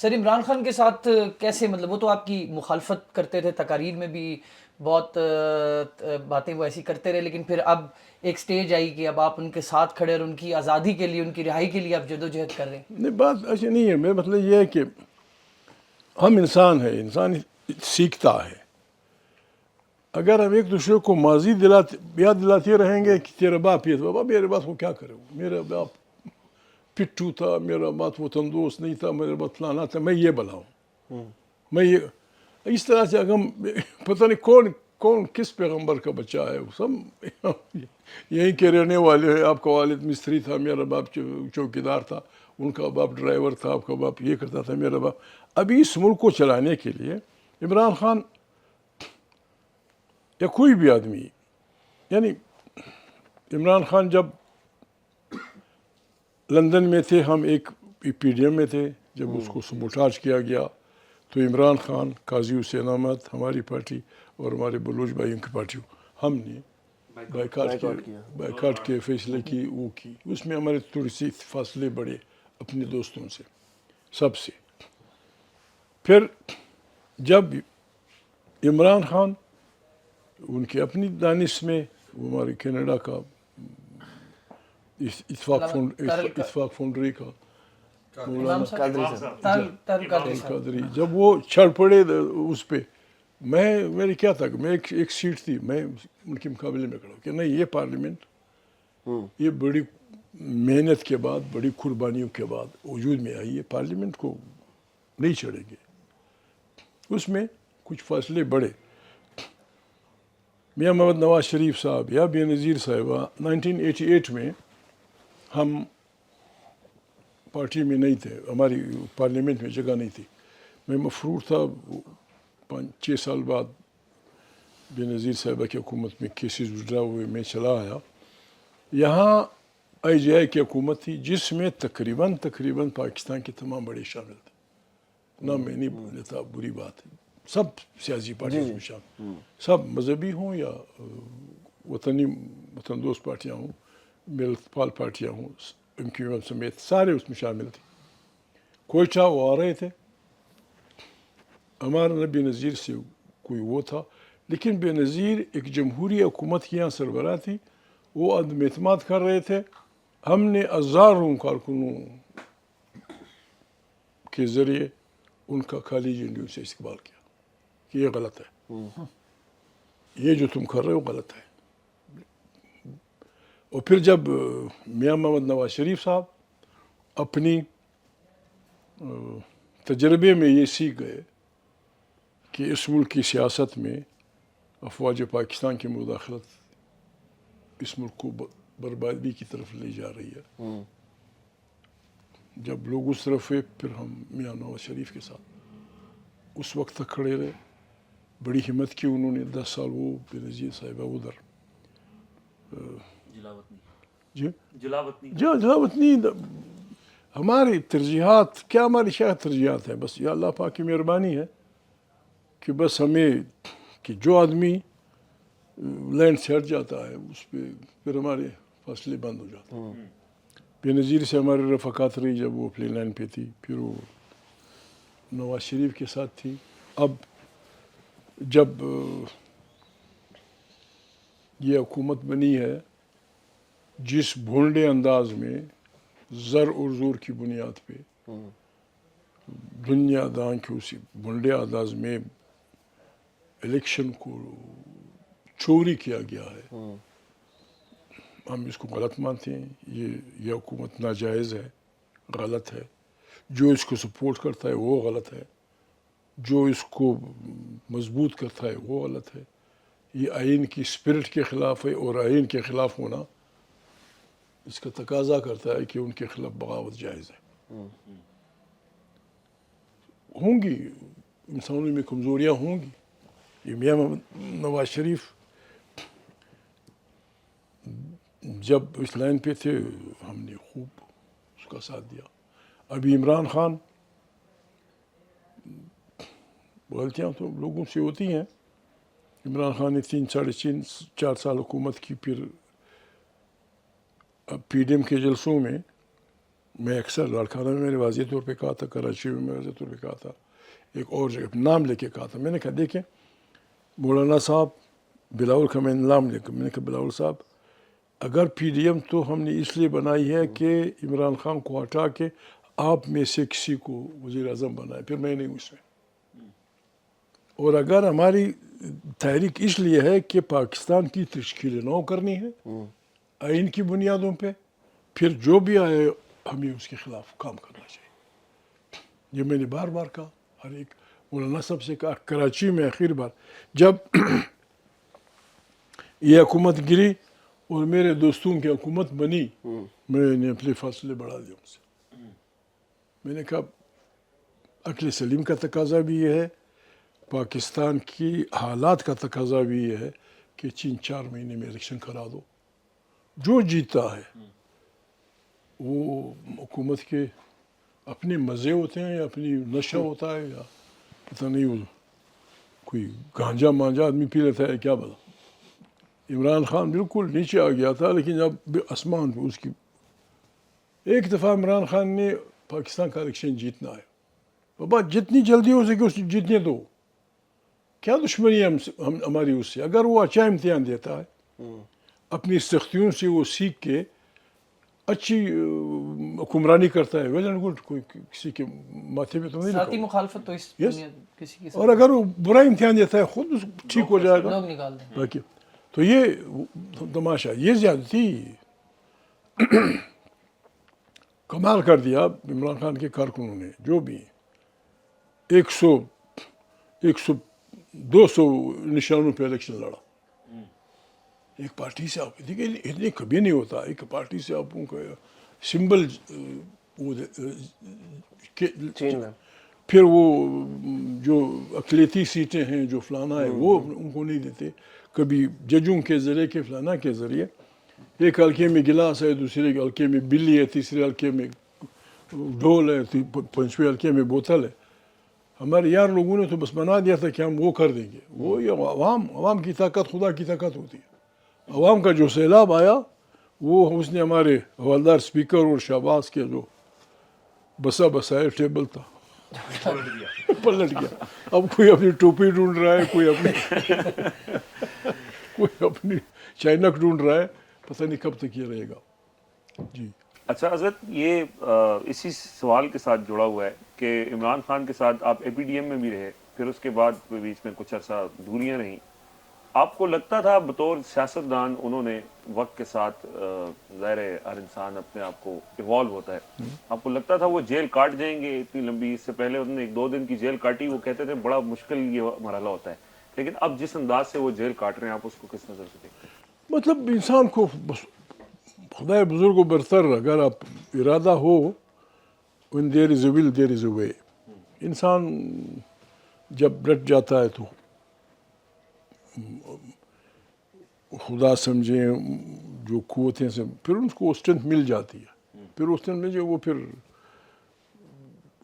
سر عمران خان کے ساتھ کیسے، مطلب وہ تو آپ کی مخالفت کرتے تھے، تقاریر میں بھی بہت باتیں وہ ایسی کرتے رہے، لیکن پھر اب ایک سٹیج آئی کہ اب آپ ان کے ساتھ کھڑے اور ان کی آزادی کے لیے، ان کی رہائی کے لیے آپ جدوجہد کر رہے ہیں. نہیں بات ایسی نہیں ہے، میرا مطلب یہ ہے کہ ہم انسان ہیں، انسان سیکھتا ہے. اگر ہم ایک دوسرے کو ماضی یاد دلاتے رہیں گے کہ تیرا باپ یہ تھا، بابا میرے باپ کو کیا کرے، میرا باپ پٹھو تھا، میرا باپ وطن دوست نہیں تھا، میرا باپ فلانا تھا، میں یہ بلاؤں، میں یہ اس طرح سے اگر ہم پتہ نہیں کون کس پیغمبر کا بچہ ہے، وہ سب یہیں کے رہنے والے ہیں. آپ کا والد مستری تھا، میرا باپ چوکیدار تھا، ان کا باپ ڈرائیور تھا، آپ کا باپ یہ کرتا تھا، میرا باپ. ابھی اس ملک کو چلانے کے لیے عمران خان یا کوئی بھی آدمی، یعنی عمران خان جب لندن میں تھے، ہم ایک پی ڈی ایم میں تھے، جب اس کو سبوٹاج کیا گیا تو عمران خان، قاضی حسین احمد، ہماری پارٹی اور ہمارے بلوچ بھائیوں کی پارٹی، ہم نے بائیکاٹ کے فیصلے کی وہ کی. اس میں ہمارے تھوڑی سی فاصلے بڑھے اپنے دوستوں سے، سب سے. پھر جب عمران خان ان کی اپنی دانش میں، وہ ہمارے کینیڈا کا اتفاق فاؤنڈری کا قادری، جب وہ چڑھ پڑے اس پہ، میری کیا تھا کہ میں ایک سیٹ تھی، میں ان کے مقابلے میں کھڑا ہوں کہ نہیں، یہ پارلیمنٹ یہ بڑی محنت کے بعد، بڑی قربانیوں کے بعد وجود میں آئی ہے، پارلیمنٹ کو نہیں چڑھیں گے. اس میں کچھ فاصلے بڑھے. میاں محمد نواز شریف صاحب یا بے نظیر صاحبہ 1988 میں ہم پارٹی میں نہیں تھے، ہماری پارلیمنٹ میں جگہ نہیں تھی. میں مفرور تھا. 5-6 سال بعد بے نظیر صاحبہ کی حکومت میں کیسز وڈرا ہوئے، میں چلا آیا. یہاں آئی جے آئی کی حکومت تھی جس میں تقریباً پاکستان کے تمام بڑے شامل تھے. نہ میں نہیں لیتا بری بات ہے، سب سیاسی پارٹیوں میں شامل، سب مذہبی ہوں یا وطن دوست پارٹیاں ہوں، ملت پال پارٹیاں ہوں، ان کی سمیت سارے اس میں شامل تھے. کوئٹہ وہ آ رہے تھے، ہمارا نہ بے نظیر سے کوئی وہ تھا، لیکن بے نظیر ایک جمہوری حکومت کی یہاں سربراہ تھی، وہ عدم اعتماد کر رہے تھے. ہم نے ہزاروں کارکنوں کے ذریعے ان کا خالی جھنڈیوں سے استقبال کیا کہ یہ غلط ہے، یہ جو تم کر رہے ہو غلط ہے. اور پھر جب میاں محمد نواز شریف صاحب اپنی تجربے میں یہ سیکھ گئے کہ اس ملک کی سیاست میں افواج پاکستان کی مداخلت اس ملک کو بربادی کی طرف لے جا رہی ہے، جب لوگ اس طرف ہوئے، پھر ہم میاں نواز شریف کے ساتھ اس وقت تک کھڑے رہے. بڑی ہمت کی انہوں نے، 10 سال وہ بے نظیر صاحبہ ادھر جلاوطنی. ہماری ترجیحات کیا، ہماری کیا ترجیحات ہیں، بس یا اللہ پاک کی مہربانی ہے کہ بس ہمیں کہ جو آدمی لینڈ سے ہٹ جاتا ہے اس پہ پھر ہمارے فاصلے بند ہو جاتے ہیں. بے نظیر سے ہماری رفاقات رہی جب وہ پلین لائن پہ تھی، پھر وہ نواز شریف کے ساتھ تھی. اب جب یہ حکومت بنی ہے جس بھونڈے انداز میں زر اور زور کی بنیاد پہ دنیا داں کے اسی بھونڈے انداز میں الیکشن کو چوری کیا گیا ہے، ہم اس کو غلط مانتے ہیں. یہ حکومت ناجائز ہے، غلط ہے. جو اس کو سپورٹ کرتا ہے وہ غلط ہے، جو اس کو مضبوط کرتا ہے وہ غلط ہے. یہ آئین کی اسپرٹ کے خلاف ہے، اور آئین کے خلاف ہونا اس کا تقاضا کرتا ہے کہ ان کے خلاف بغاوت جائز ہے. ہوں گی انسانوں میں کمزوریاں ہوں گی. یہ میاں محمد نواز شریف جب اس لائن پہ تھے ہم نے خوب اس کا ساتھ دیا. ابھی عمران خان، غلطیاں تو لوگوں سے ہوتی ہیں. عمران خان نے 3-4 سال حکومت کی، پھر اب پی ڈی ایم کے جلسوں میں میں اکثر لاڑکانہ میں میں نے واضح طور پہ کہا تھا, کراچی میں واضح طور پہ کہا تھا, ایک اور جگہ نام لے کے کہا تھا. میں نے کہا دیکھیں مولانا صاحب بلاول کا میں نے نام لے کر میں نے کہا بلاول صاحب اگر پی ڈی ایم تو ہم نے اس لیے بنائی ہے کہ عمران خان کو ہٹا کے آپ میں سے کسی کو وزیر اعظم بنائے, پھر میں نہیں اس میں. اور اگر ہماری تحریک اس لیے ہے کہ پاکستان کی تشکیل نو کرنی ہے آئین کی بنیادوں پہ, پھر جو بھی آئے ہمیں اس کے خلاف کام کرنا چاہیے. یہ میں نے بار بار کہا, ہر ایک مولانا صاحب سے کہا. کراچی میں آخر بار جب یہ حکومت گری اور میرے دوستوں کی حکومت بنی, میں نے اپنے فاصلے بڑھا دیے ان سے. میں نے کہا عقل سلیم کا تقاضا بھی یہ ہے, پاکستان کی حالات کا تقاضا بھی یہ ہے کہ 3-4 مہینے میں الیکشن کرا دو. جو جیتا ہے وہ حکومت کے اپنے مزے ہوتے ہیں یا اپنی نشہ ہوتا ہے یا پتہ نہیں وہ کوئی گانجا مانجا آدمی پی لیتا ہے کیا بلا. عمران خان بالکل نیچے آ گیا تھا, لیکن جب آسمان پہ اس کی ایک دفعہ عمران خان نے پاکستان کا الیکشن جیتنا ہے, بابا جتنی جلدی ہو سکے اس جیتنے دو, کیا دشمنی ہے ہماری اس سے. اگر وہ اچھا امتحان دیتا ہے اپنی سختیوں سے وہ سیکھ کے اچھی حکمرانی کرتا ہے, ویل اینڈ گڈ, کوئی کسی کے ماتھے پہ تو نہیں ذاتی لکھا. مخالفت تو اس دنیا کسی کی اور اگر وہ برا امتحان دیتا ہے خود ٹھیک ہو جائے گا. لوگ نکال دیں. باقی تو یہ تماشا, یہ زیادتی کمال کر دیا عمران خان کے کارکنوں نے جو بھی 200 نشانوں پہ الیکشن لڑا. ایک پارٹی سے آپ دیکھیں اتنے کبھی نہیں ہوتا, ایک پارٹی سے آپ کو سمبل پھر وہ جو اقلیتی سیٹیں ہیں جو فلانا ہے وہ ان کو نہیں دیتے. کبھی ججوں کے ذریعے کے فلانا کے ذریعے, ایک حلقے میں گلاس ہے, دوسرے حلقے میں بلی ہے, تیسرے حلقے میں ڈھول ہے, پانچویں حلقے میں بوتل ہے. ہمارے یار لوگوں نے تو بس بنا دیا تھا کہ ہم وہ کر دیں گے. وہ یہ عوام کی طاقت خدا کی طاقت ہوتی ہے. عوام کا جو سیلاب آیا وہ اس نے ہمارے حوالدار اسپیکر اور شہباز کے جو بسائے ٹیبل تھا پلٹ گیا. اب کوئی اپنی ٹوپی ڈھونڈ رہا ہے, کوئی اپنی چائنک ڈھونڈ رہا ہے, پتہ نہیں کب تک یہ رہے گا. جی اچھا حضرت, یہ اسی سوال کے ساتھ جڑا ہوا ہے کہ عمران خان کے ساتھ آپ اے پی ڈی ایم میں بھی رہے, پھر اس کے بعد بیچ میں کچھ عرصہ دوریاں رہیں. آپ کو لگتا تھا بطور سیاستدان انہوں نے وقت کے ساتھ, ظاہر ہے ہر انسان اپنے آپ کو ایوالو ہوتا ہے, آپ کو لگتا تھا وہ جیل کاٹ جائیں گے اتنی لمبی؟ اس سے پہلے انہوں نے 1-2 دن کی جیل کاٹی, وہ کہتے تھے بڑا مشکل یہ مرحلہ ہوتا ہے, لیکن اب جس انداز سے وہ جیل کاٹ رہے ہیں آپ اس کو کس نظر سے دیکھتے ہیں؟ مطلب انسان کو خدا بزرگ و برتر, اگر آپ ارادہ ہو when there is a will there is a way. انسان جب ڈٹ جاتا ہے تو خدا سمجھیں جو قوتیں سے پھر ان کو اسٹرینتھ مل جاتی ہے, پھر اس اسٹرینتھ میں جو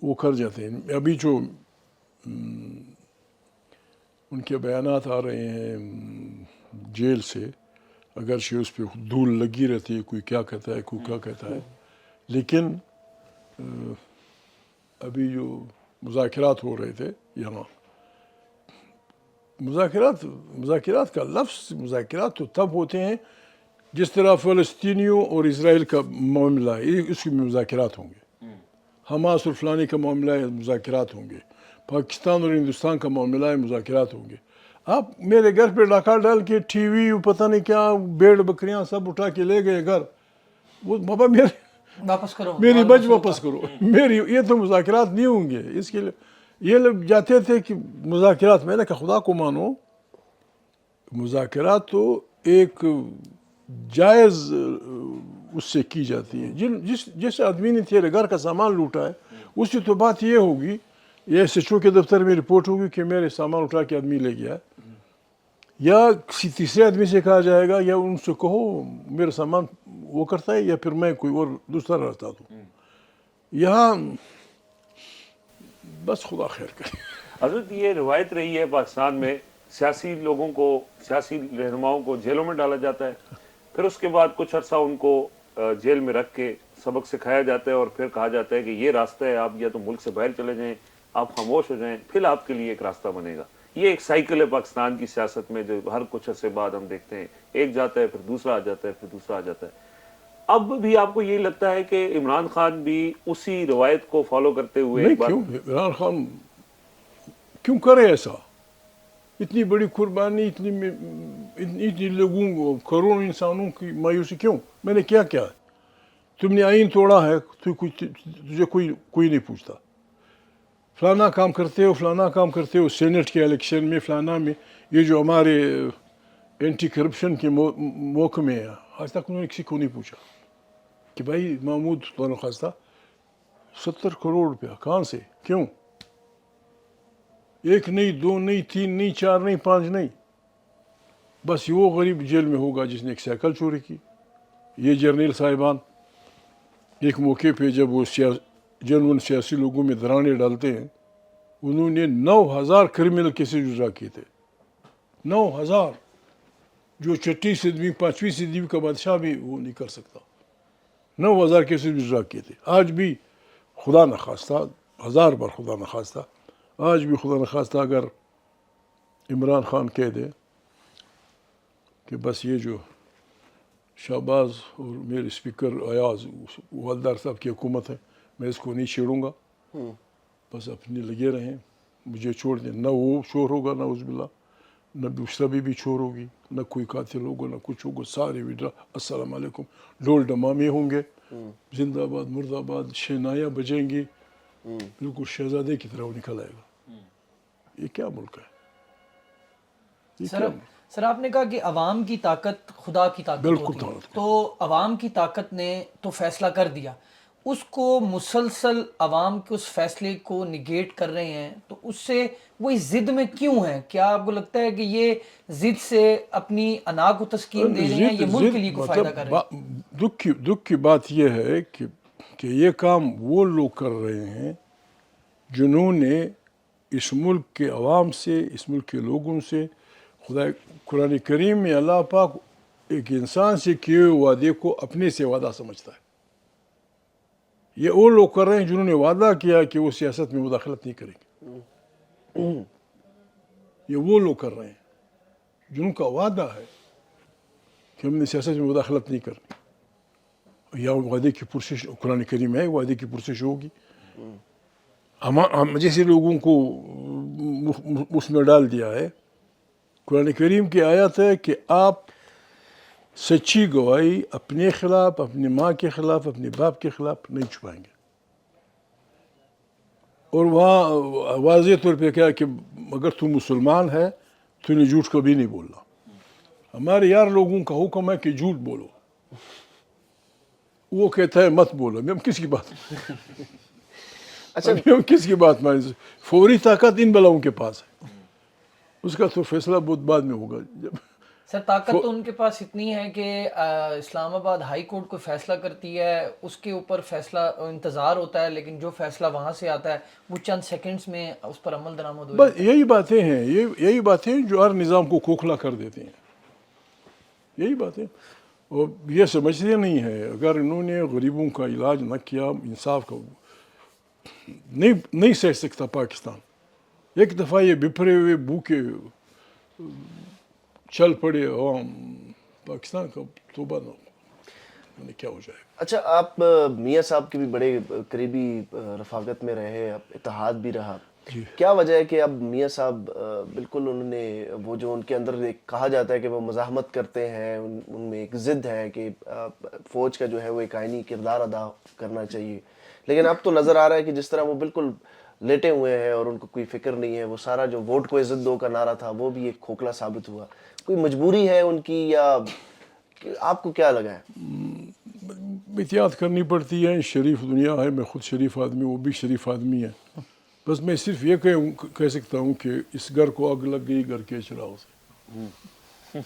وہ کر جاتے ہیں. ابھی جو ان کے بیانات آ رہے ہیں جیل سے, اگرچہ اس پہ دھول لگی رہتی ہے, کوئی کیا کہتا ہے کوئی کیا کہتا ہے, لیکن ابھی جو مذاکرات ہو رہے تھے یہاں, مذاکرات کا لفظ مذاکرات تو تب ہوتے ہیں جس طرح فلسطینیوں اور اسرائیل کا معاملہ ہے اس کی مذاکرات ہوں گے, حماس اور فلانی کا معاملہ ہے مذاکرات ہوں گے, پاکستان اور ہندوستان کا معاملہ ہے مذاکرات ہوں گے. آپ میرے گھر پہ ڈاکہ ڈال کے ٹی وی پتہ نہیں کیا بھیڑ بکریاں سب اٹھا کے لے گئے گھر, وہ بابا واپس کرو, میری بچ واپس کرو, میری یہ تو مذاکرات نہیں ہوں گے. اس کے لیے یہ لوگ جاتے تھے کہ مذاکرات, میں نے کہا خدا کو مانو, مذاکرات تو ایک جائز اس سے کی جاتی ہے. جس آدمی نے تیرے گھر کا سامان لوٹا ہے اس کی تو بات یہ ہوگی, یہ ایس ایچ او کے دفتر میں رپورٹ ہوگی کہ میرے سامان اٹھا کے آدمی لے گیا, یا کسی تیسرے آدمی سے کہا جائے گا, یا ان سے کہو میرا سامان وہ کرتا ہے یا پھر میں کوئی اور دوسرا رہتا ہوں. یہاں بس خدا خیر کرے. حضرت یہ روایت رہی ہے پاکستان میں سیاسی لوگوں کو, سیاسی رہنماؤں کو جیلوں میں ڈالا جاتا ہے, پھر اس کے بعد کچھ عرصہ ان کو جیل میں رکھ کے سبق سکھایا جاتا ہے اور پھر کہا جاتا ہے کہ یہ راستہ ہے, آپ یا تو ملک سے باہر چلے جائیں, آپ خاموش ہو جائیں, پھر آپ کے لیے ایک راستہ بنے گا. یہ ایک سائیکل ہے پاکستان کی سیاست میں جو ہر کچھ عرصے بعد ہم دیکھتے ہیں, ایک جاتا ہے پھر دوسرا آ جاتا ہے پھر دوسرا آ جاتا ہے. اب بھی آپ کو یہی لگتا ہے کہ عمران خان بھی اسی روایت کو فالو کرتے ہوئے نہیں ایک بار کیوں عمران خان کیوں کرے ایسا؟ اتنی بڑی قربانی, اتنی لوگوں کروڑوں انسانوں کی مایوسی کیوں؟ میں نے کیا کیا؟ تم نے آئین توڑا ہے, تجھے کوئی نہیں پوچھتا. فلانا کام کرتے ہو, فلانا کام کرتے ہو, سینٹ کے الیکشن میں فلانا میں, یہ جو ہمارے اینٹی کرپشن کے محکمے میں ہے, آج تک انہوں نے کسی کو نہیں پوچھا کہ بھائی محمود خواستہ 70 کروڑ روپیہ کہاں سے, کیوں؟ ایک نہیں, دو نہیں, تین نہیں, چار نہیں, پانچ نہیں, بس وہ غریب جیل میں ہوگا جس نے ایک سائیکل چوری کی. یہ جرنیل صاحبان ایک موقع پہ جب وہ جنون سیاسی لوگوں میں درانے ڈالتے ہیں, انہوں نے 9000 کرمنل کیسز وڈرا کیے تھے. 9000, جو 6 صدی 5ویں صدی کا بادشاہ بھی وہ نہیں کر سکتا. 9000 کیسز وڈرا کیے تھے. آج بھی خدا نخواستہ, 1000 بار خدا نخواستہ, آج بھی خدا نخواستہ اگر عمران خان کہہ دے کہ بس یہ جو شہباز اور میرے اسپیکر ایاز والدار صاحب کی حکومت ہے, میں اس کو نہیں چھیڑوں گا, بس اپنے لگے رہیں, مجھے چھوڑ دیں, نہ وہ چور ہوگا نعوذ باللہ, نہ دوسرا بھی چور ہوگی, نہ کوئی قاتل ہوگا, نہ کچھ ہوگا, سارے وڈرا, السلام علیکم, ڈول ڈمامے ہوں گے, زندہ آباد مرد آباد, شہنایاں بجیں گی, بالکل شہزادے کی طرح وہ نکل آئے گا. یہ کیا ملک ہے؟ یہ کیا ملک؟ سر آپ نے کہا کہ عوام کی طاقت خدا کی طاقت ہوتی ہے, تو عوام کی طاقت نے تو فیصلہ کر دیا, اس کو مسلسل عوام کے اس فیصلے کو نگیٹ کر رہے ہیں, تو اس سے وہ اس ضد میں کیوں ہیں؟ کیا آپ کو لگتا ہے کہ یہ ضد سے اپنی انا کو تسکین دے رہے ہیں, یہ ملک کے لیے کوئی فائدہ کر رہے ہیں؟ دکھ کی بات یہ ہے کہ یہ کام وہ لوگ کر رہے ہیں جنہوں نے اس ملک کے عوام سے, اس ملک کے لوگوں سے, قرآن کریم میں اللہ پاک ایک انسان سے کیے ہوئے وعدے کو اپنے سے وعدہ سمجھتا ہے. یہ وہ لوگ کر رہے ہیں جنہوں نے وعدہ کیا کہ وہ سیاست میں مداخلت نہیں کریں گے. یہ وہ لوگ کر رہے ہیں جن کا وعدہ ہے کہ ہم نے سیاست میں مداخلت نہیں کرنی. یا وعدے کی پرسش قرآن کریم ہے, وعدے کی پرسش ہوگی. ہم جیسے لوگوں کو اس میں ڈال دیا ہے. قرآن کریم کی آیت ہے کہ آپ سچی گواہی اپنے خلاف, اپنی ماں کے خلاف, اپنے باپ کے خلاف نہیں چھپائیں گے. اور وہاں واضح طور پہ کیا کہ اگر تو مسلمان ہے تو نے جھوٹ کبھی نہیں بولنا. ہمارے یار لوگوں کا حکم ہے کہ جھوٹ بولو, وہ کہتا ہے مت بولو. ہم کس کی بات ہم کس کی بات مانیں؟ فوری طاقت ان بلاؤں کے پاس ہے, اس کا تو فیصلہ بہت بعد میں ہوگا. سر طاقت تو ان کے پاس اتنی ہے کہ اسلام آباد ہائی کورٹ کوئی فیصلہ کرتی ہے, اس کے اوپر فیصلہ انتظار ہوتا ہے, لیکن جو فیصلہ وہاں سے آتا ہے وہ چند سیکنڈز میں اس پر عمل درآمد ہو جاتا ہے. بس یہی باتیں ہیں, یہی باتیں جو ہر نظام کو کھوکھلا کر دیتے ہیں. یہی باتیں, اور یہ سمجھتے نہیں ہیں اگر انہوں نے غریبوں کا علاج نہ کیا, انصاف کا نہیں سہ سکتا پاکستان. ایک دفعہ یہ بپھرے ہوئے بھوکے چل پڑے عوام, پاکستان کا توبہ نہ ہو, کیا ہو جائے گا. اچھا, آپ میاں صاحب کے بھی بڑے قریبی رفاقت میں رہے, اتحاد بھی رہا. کیا وجہ ہے کہ اب میاں صاحب بالکل انہوں نے وہ جو ان کے اندر ایک کہا جاتا ہے کہ وہ مزاحمت کرتے ہیں, ان میں ایک ضد ہے کہ فوج کا جو ہے وہ ایک آئینی کردار ادا کرنا چاہیے, لیکن اب تو نظر آ رہا ہے کہ جس طرح وہ بالکل لیٹے ہوئے ہیں اور ان کو کوئی فکر نہیں ہے. وہ سارا جو ووٹ کو عزت دو کا نعرہ تھا وہ بھی ایک کھوکھلا ثابت ہوا. کوئی مجبوری ہے ان کی, یا آپ کو کیا لگا ہے؟ احتیاط کرنی پڑتی ہے, شریف دنیا ہے, میں خود شریف آدمی, وہ بھی شریف آدمی ہے. بس میں صرف یہ کہہ سکتا ہوں کہ اس گھر کو آگ لگ گئی, گھر کے چراغ سے.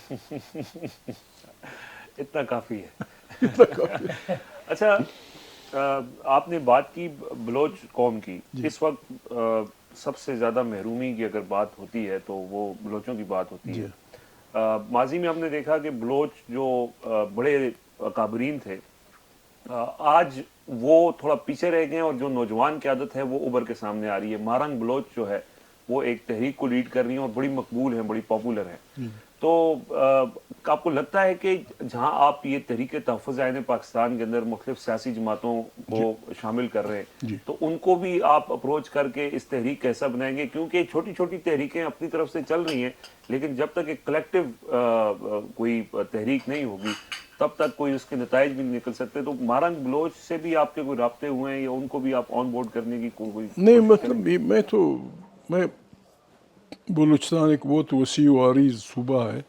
اتنا کافی ہے. اچھا, آپ نے بات کی بلوچ قوم کی. اس وقت سب سے زیادہ محرومی کی اگر بات ہوتی ہے تو وہ بلوچوں کی بات ہوتی ہے. ماضی میں ہم نے دیکھا کہ بلوچ جو بڑے اکابرین تھے آج وہ تھوڑا پیچھے رہ گئے ہیں اور جو نوجوان قیادت ہے وہ ابھر کے سامنے آ رہی ہے. مارنگ بلوچ جو ہے وہ ایک تحریک کو لیڈ کر رہی ہیں اور بڑی مقبول ہیں, بڑی پاپولر ہیں. تو آپ کو لگتا ہے کہ جہاں آپ یہ تحریک تحفظ آئین پاکستان کے اندر مختلف سیاسی جماعتوں کو شامل کر رہے ہیں, تو ان کو بھی آپ اپروچ کر کے اس تحریک کا حصہ بنائیں گے؟ کیونکہ چھوٹی چھوٹی تحریکیں اپنی طرف سے چل رہی ہیں, لیکن جب تک ایک کلیکٹیو کوئی تحریک نہیں ہوگی تب تک کوئی اس کے نتائج بھی نہیں نکل سکتے. تو مارنگ بلوچ سے بھی آپ کے کوئی رابطے ہوئے ہیں یا ان کو بھی آپ آن بورڈ کرنے کی کوئی نہیں کوشش کریں؟ مطلب میں بلوچستان ایک بہت وسیع و عریض صوبہ ہے.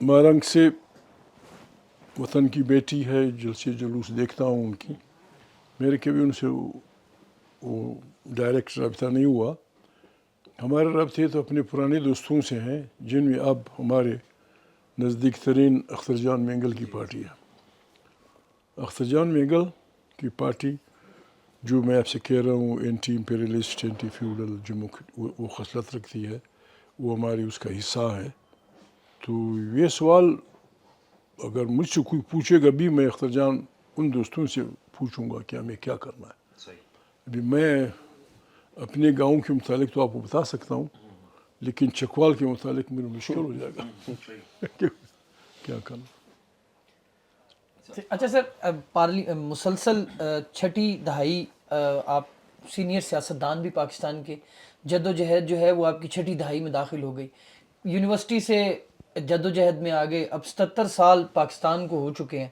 مارنگ سے وطن کی بیٹی ہے, جلسے جلوس دیکھتا ہوں ان کی. میرے کبھی ان سے وہ ڈائریکٹ رابطہ نہیں ہوا. ہمارے رابطے تو اپنے پرانے دوستوں سے ہیں جن میں اب ہمارے نزدیک ترین اختر جان مینگل کی پارٹی ہے. اختر جان مینگل کی پارٹی جو میں آپ سے کہہ رہا ہوں اینٹی امپیریلسٹ, اینٹی فیوڈل جو وہ خصلت رکھتی ہے, وہ ہماری اس کا حصہ ہے. تو یہ سوال اگر مجھ سے کوئی پوچھے گا بھی, میں اختر جان ان دوستوں سے پوچھوں گا کہ ہمیں کیا کرنا ہے. ابھی میں اپنے گاؤں کے متعلق تو آپ کو بتا سکتا ہوں, لیکن چکوال کے متعلق میرا مشکل ہو جائے گا کیا کرنا. اچھا سر, مسلسل چھٹی دہائی آپ سینئر سیاستدان بھی پاکستان کے, جد و جہد جو ہے وہ آپ کی چھٹی دہائی میں داخل ہو گئی. یونیورسٹی سے جد و جہد میں آگے اب 77 سال پاکستان کو ہو چکے ہیں.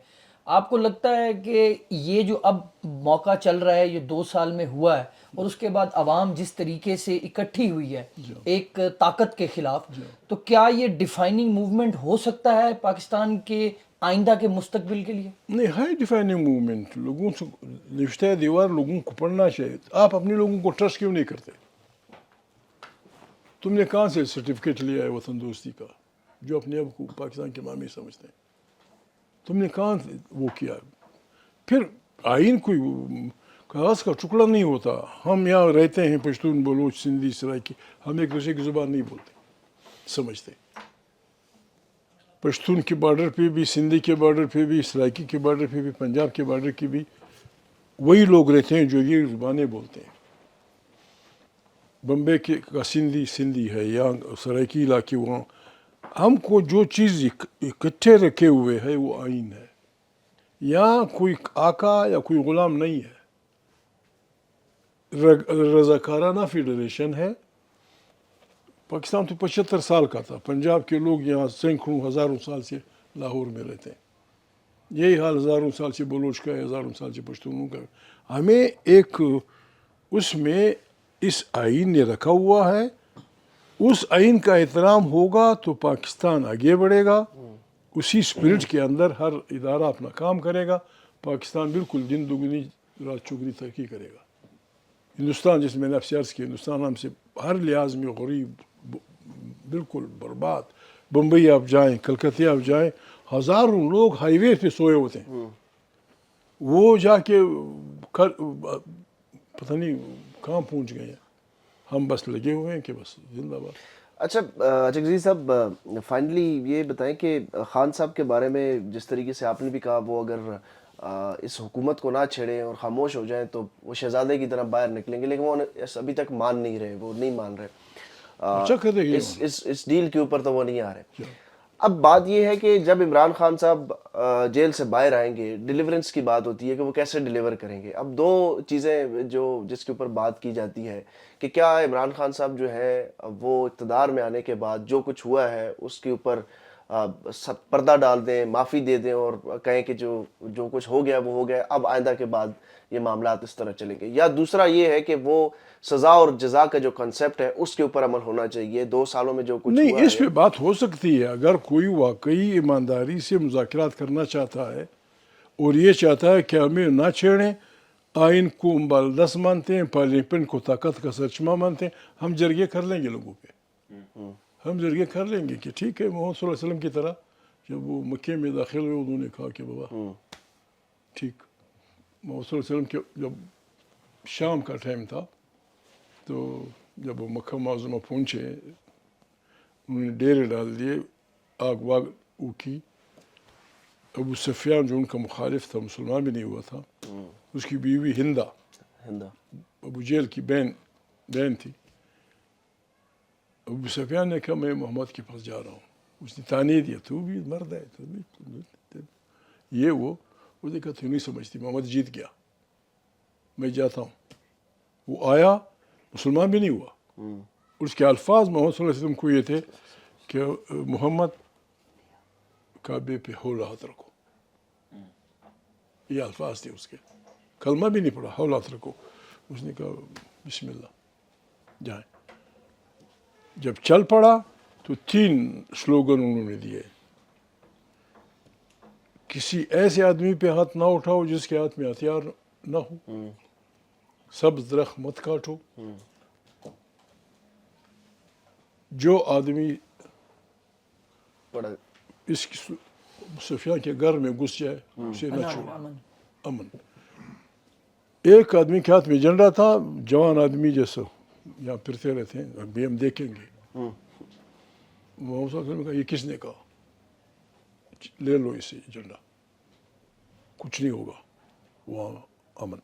آپ کو لگتا ہے کہ یہ جو اب موقع چل رہا ہے یہ 2 سال میں ہوا ہے, اور اس کے بعد عوام جس طریقے سے اکٹھی ہوئی ہے ایک طاقت کے خلاف, تو کیا یہ ڈیفائننگ موومنٹ ہو سکتا ہے پاکستان کے آئندہ کے مستقبل کے لیے؟ نہیں, ہے ڈیفائننگ موومنٹ. لوگوں سے نوشتہ دیوار لوگوں کو پڑھنا چاہیے. آپ اپنے لوگوں کو ٹرسٹ کیوں نہیں کرتے؟ تم نے کہاں سے سرٹیفکیٹ لیا ہے وطن دوستی کا, جو اپنے آپ کو پاکستان کے مامی سمجھتے ہیں؟ تم نے کہاں وہ کیا؟ پھر آئین کوئی کاغذ کا ٹکڑا نہیں ہوتا. ہم یہاں رہتے ہیں, پشتون, بلوچ, سندھی, سرائکی, ہم ایک دوسرے کی زبان نہیں بولتے سمجھتے. پشتون کے بارڈر پہ بھی, سندھی کے بارڈر پہ بھی, سرائکی کے بارڈر پہ بھی, پنجاب کے بارڈر کی بھی وہی لوگ رہتے ہیں جو یہ زبانیں بولتے ہیں. بمبے کا سندھی ہے یا سرائکی علاقے, وہاں ہم کو جو چیز اکٹھے رکھے ہوئے ہے وہ آئین ہے. یہاں کوئی آقا یا کوئی غلام نہیں ہے, رضاکارانہ فیڈریشن ہے. پاکستان تو 75 سال کا تھا. پنجاب کے لوگ یہاں سینکڑوں ہزاروں سال سے لاہور میں رہتے ہیں. یہی حال ہزاروں سال سے بلوچ کا ہے, ہزاروں سال سے پشتونوں کا. ہمیں ایک اس میں اس آئین نے رکھا ہوا ہے, اس آئین کا احترام ہوگا تو پاکستان آگے بڑھے گا. اسی اسپرٹ کے اندر ہر ادارہ اپنا کام کرے گا. پاکستان بالکل دن دگنی رات چگنی ترقی کرے گا. ہندوستان, جس میں نے آپ سے عرض کیا, ہندوستان ہم سے ہر لحاظ میں غریب, بالکل برباد. بمبئی آپ جائیں, کلکتہ آپ جائیں, ہزاروں لوگ ہائی وے پہ سوئے ہوتے ہیں. وہ جا کے پتہ نہیں کہاں پہنچ گئے ہیں. ہم بس لگے ہوئے ہیں کہ بس زندہ باد. اچھا جگزی صاحب, فائنلی یہ بتائیں کہ خان صاحب کے بارے میں جس طریقے سے آپ نے بھی کہا, وہ اگر اس حکومت کو نہ چھیڑیں اور خاموش ہو جائیں تو وہ شہزادے کی طرح باہر نکلیں گے, لیکن وہ ابھی تک مان نہیں رہے, وہ نہیں مان رہے. اچھا کرتے گئے اس ڈیل کے اوپر تو وہ نہیں آ رہے. اب بات یہ ہے کہ جب عمران خان صاحب جیل سے باہر آئیں گے, ڈیلیورنس کی بات ہوتی ہے کہ وہ کیسے ڈیلیور کریں گے. اب 2 چیزیں جس کے اوپر بات کی جاتی ہے کہ کیا عمران خان صاحب جو ہے وہ اقتدار میں آنے کے بعد جو کچھ ہوا ہے اس کے اوپر پردہ ڈال دیں, معافی دے دیں اور کہیں کہ جو کچھ ہو گیا وہ ہو گیا, اب آئندہ کے بعد یہ معاملات اس طرح چلیں گے. یا دوسرا یہ ہے کہ وہ سزا اور جزا کا جو کنسیپٹ ہے اس کے اوپر عمل ہونا چاہیے. 2 سالوں میں جو کچھ نہیں, ہوا اس پہ بات ہو سکتی ہے. اگر کوئی واقعی ایمانداری سے مذاکرات کرنا چاہتا ہے اور یہ چاہتا ہے کہ ہمیں نہ چھیڑیں, آئین کو بالدست مانتے ہیں, پارلیمنٹ کو طاقت کا سرچشمہ مانتے ہیں, ہم جرگے کر لیں گے لوگوں پہ. ہم جرگے کر لیں گے کہ ٹھیک ہے, محمد صلی اللہ علیہ وسلم کی طرح جب وہ مکے میں داخل ہوئے انہوں نے کہا کہ بابا ٹھیک. محمد صلی اللہ علیہ وسلم کے جب شام کا ٹائم تھا تو جب وہ مکہ معظمہ پہنچے, انہوں نے ڈیرے ڈال دیے, آگ واگ کی, ابو سفیان جو ان کا مخالف تھا, مسلمان بھی نہیں ہوا تھا, اس کی بیوی ہندا ابو جہل کی بہن تھی. ابو سفیان نے کہا میں محمد کے پاس جا رہا ہوں. اس نے تانے دیا تو بھی مرد ہے, تو یہ وہ نے کہا تو نہیں سمجھتی, محمد جیت گیا, میں جاتا ہوں. وہ آیا, مسلمان بھی نہیں ہوا. اس کے الفاظ محمد صلی اللہ علیہ وسلم کو یہ تھے کہ محمد کعبے پہ ہول ہاتھ رکھو, یہ الفاظ تھے اس کے. کلمہ بھی نہیں پڑھا, ہول ہاتھ رکھو. اس نے کہا بسم اللہ, جائیں. جب چل پڑا تو 3 سلوگن انہوں نے دیے. کسی ایسے آدمی پہ ہاتھ نہ اٹھاؤ جس کے ہاتھ میں ہتھیار نہ ہو, سبز درخت مت کاٹو, جو آدمی اس سفیان کے گھر میں گھس جائے اسے نہ چھوڑو, امن. ایک آدمی کے ہاتھ میں جھنڈا تھا, جوان آدمی جیسا یہاں پھرتے رہتے ہیں, ابھی ہم دیکھیں گے. محمد صلی اللہ علیہ وسلم نے کہا یہ کس نے کہا, لے لو اسے جھنڈا, کچھ نہیں ہوگا, وہاں امن.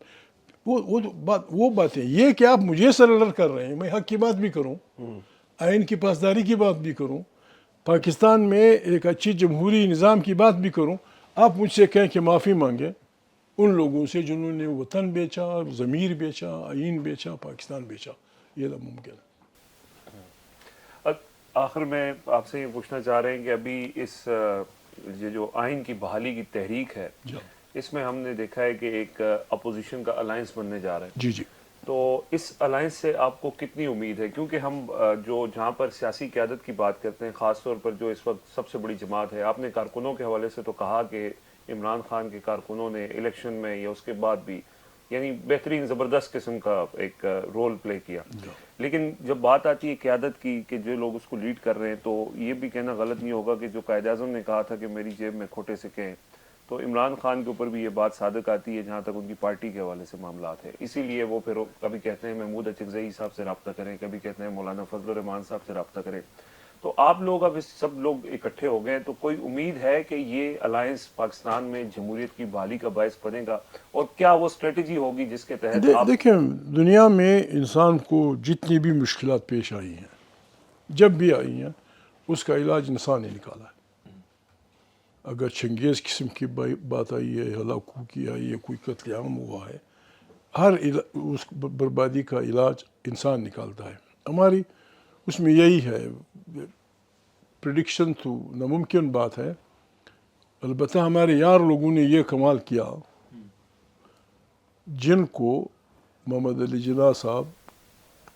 وہ باتیں یہ کہ آپ مجھے سرنڈر کر رہے ہیں, میں حق کی بات بھی کروں, آئین کی پاسداری کی بات بھی کروں, پاکستان میں ایک اچھی جمہوری نظام کی بات بھی کروں, آپ مجھ سے کہیں کہ معافی مانگیں ان لوگوں سے جنہوں نے وطن بیچا, ضمیر بیچا, آئین بیچا, پاکستان بیچا. یہ ناممکن ہے. آخر میں آپ سے یہ پوچھنا چاہ رہے ہیں کہ ابھی اس یہ جو آئین کی بحالی کی تحریک ہے, اس میں ہم نے دیکھا ہے کہ ایک اپوزیشن کا الائنس بننے جا رہا ہے. جی تو اس الائنس سے آپ کو کتنی امید ہے؟ کیونکہ ہم جہاں پر سیاسی قیادت کی بات کرتے ہیں, خاص طور پر جو اس وقت سب سے بڑی جماعت ہے, آپ نے کارکنوں کے حوالے سے تو کہا کہ عمران خان کے کارکنوں نے الیکشن میں یا اس کے بعد بھی یعنی بہترین زبردست قسم کا ایک رول پلے کیا, لیکن جب بات آتی ہے قیادت کی کہ جو لوگ اس کو لیڈ کر رہے ہیں, تو یہ بھی کہنا غلط نہیں ہوگا کہ جو قائد اعظم نے کہا تھا کہ میری جیب میں کھوٹے سے کہیں, تو عمران خان کے اوپر بھی یہ بات صادق آتی ہے جہاں تک ان کی پارٹی کے حوالے سے معاملات ہیں. اسی لیے وہ پھر کبھی کہتے ہیں محمود اچکزئی صاحب سے رابطہ کریں, کبھی کہتے ہیں مولانا فضل الرحمان صاحب سے رابطہ کریں. تو آپ لوگ اب سب لوگ اکٹھے ہو گئے, تو کوئی امید ہے کہ یہ الائنس پاکستان میں جمہوریت کی بحالی کا باعث بنے گا, اور کیا وہ اسٹریٹجی ہوگی جس کے تحت آپ دیکھیں دنیا میں انسان کو جتنی بھی مشکلات پیش آئی ہیں, جب بھی آئی ہیں, اس کا علاج انسان نے نکالا ہے. اگر چنگیز قسم کی بات آئی ہے, ہلاکو کی آئی ہے, کوئی قتل عام ہوا ہے, ہر اس بربادی کا علاج انسان نکالتا ہے. ہماری اس میں یہی ہے, پریڈکشن تو ناممکن بات ہے, البتہ ہمارے یار لوگوں نے یہ کمال کیا جن کو محمد علی جناح صاحب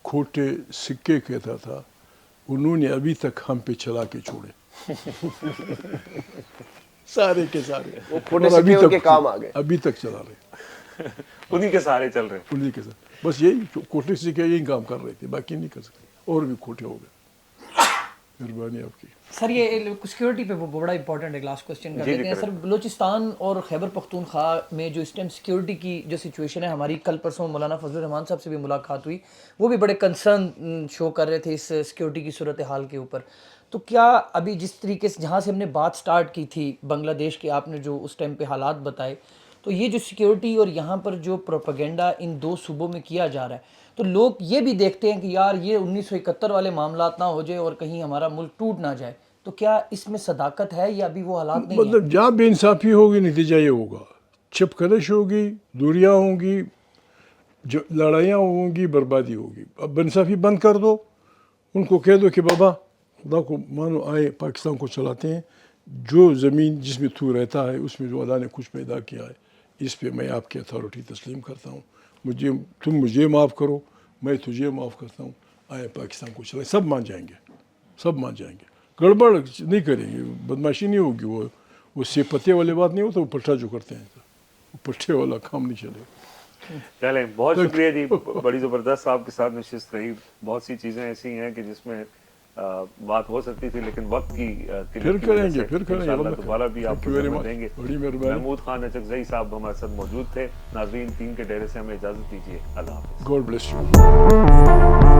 کھوٹے سکے کہتا تھا, انہوں نے ابھی تک ہم پہ چلا کے چھوڑے سارے کے سارے, وہ کھوٹے سکے ان کے کام آ گئے, ابھی تک چلا رہے, انہی کے سارے چل رہے ہیں. انہی کے ساتھ بس یہی کھوٹے سکے یہی کام کر رہے تھے, باقی نہیں کر سکتے, اور بھی کھوٹے ہو گئے. مہربانی آپ کی. سر یہ سیکیورٹی پہ وہ بڑا امپورٹنٹ ایک لاسٹ کوسچن کر دیتے ہیں سر. بلوچستان اور خیبر پختونخوا میں جو اس ٹائم سیکیورٹی کی جو سچویشن ہے, ہماری کل پرسوں مولانا فضل الرحمان صاحب سے بھی ملاقات ہوئی, وہ بھی بڑے کنسرن شو کر رہے تھے اس سیکیورٹی کی صورتحال کے اوپر. تو کیا ابھی جس طریقے سے جہاں سے ہم نے بات سٹارٹ کی تھی بنگلہ دیش کے, آپ نے جو اس ٹائم پہ حالات بتائے, تو یہ جو سیکیورٹی اور یہاں پر جو پروپیگنڈا ان 2 صوبوں میں کیا جا رہا ہے, تو لوگ یہ بھی دیکھتے ہیں کہ یار یہ 1971 والے معاملات نہ ہو جائے اور کہیں ہمارا ملک ٹوٹ نہ جائے. تو کیا اس میں صداقت ہے یا ابھی وہ حالات نہیں ہیں؟ مطلب جہاں بے انصافی ہوگی نتیجہ یہ ہوگا, چھپ کلش ہوگی, دوریاں ہوں گی, لڑائیاں ہوں گی, بربادی ہوگی. اب بے انصافی بند کر دو, ان کو کہہ دو کہ بابا خدا کو مانو, آئے پاکستان کو چلاتے ہیں, جو زمین جس میں تو رہتا ہے اس میں جو اللہ نے کچھ پیدا کیا ہے, اس پہ میں آپ کی اتھارٹی تسلیم کرتا ہوں, تم مجھے معاف کرو, میں تجھے معاف کرتا ہوں, آئے پاکستان کو چلائیں. سب مان جائیں گے, سب مان جائیں گے, گڑبڑ نہیں کریں گے, بدماشی نہیں ہوگی. وہ سے پتے والے بات نہیں ہوتا, وہ پٹھا جو کرتے ہیں, وہ پٹھے والا کام نہیں چلے. چلیں, بہت شکریہ جی, بڑی زبردست آپ کے ساتھ نشست رہی. بہت سی چیزیں ایسی ہیں کہ جس میں بات ہو سکتی تھی, لیکن وقت کی پھر کریں گے, انشاءاللہ دوبارہ بھی آپ کو سمجھ دیں گے. بڑی مہربانی. محمود خان اچکزئی صاحب ہمارے ساتھ موجود تھے. ناظرین, 3 کے ڈیرے سے ہمیں اجازت دیجیے. اللہ حافظ. God bless you.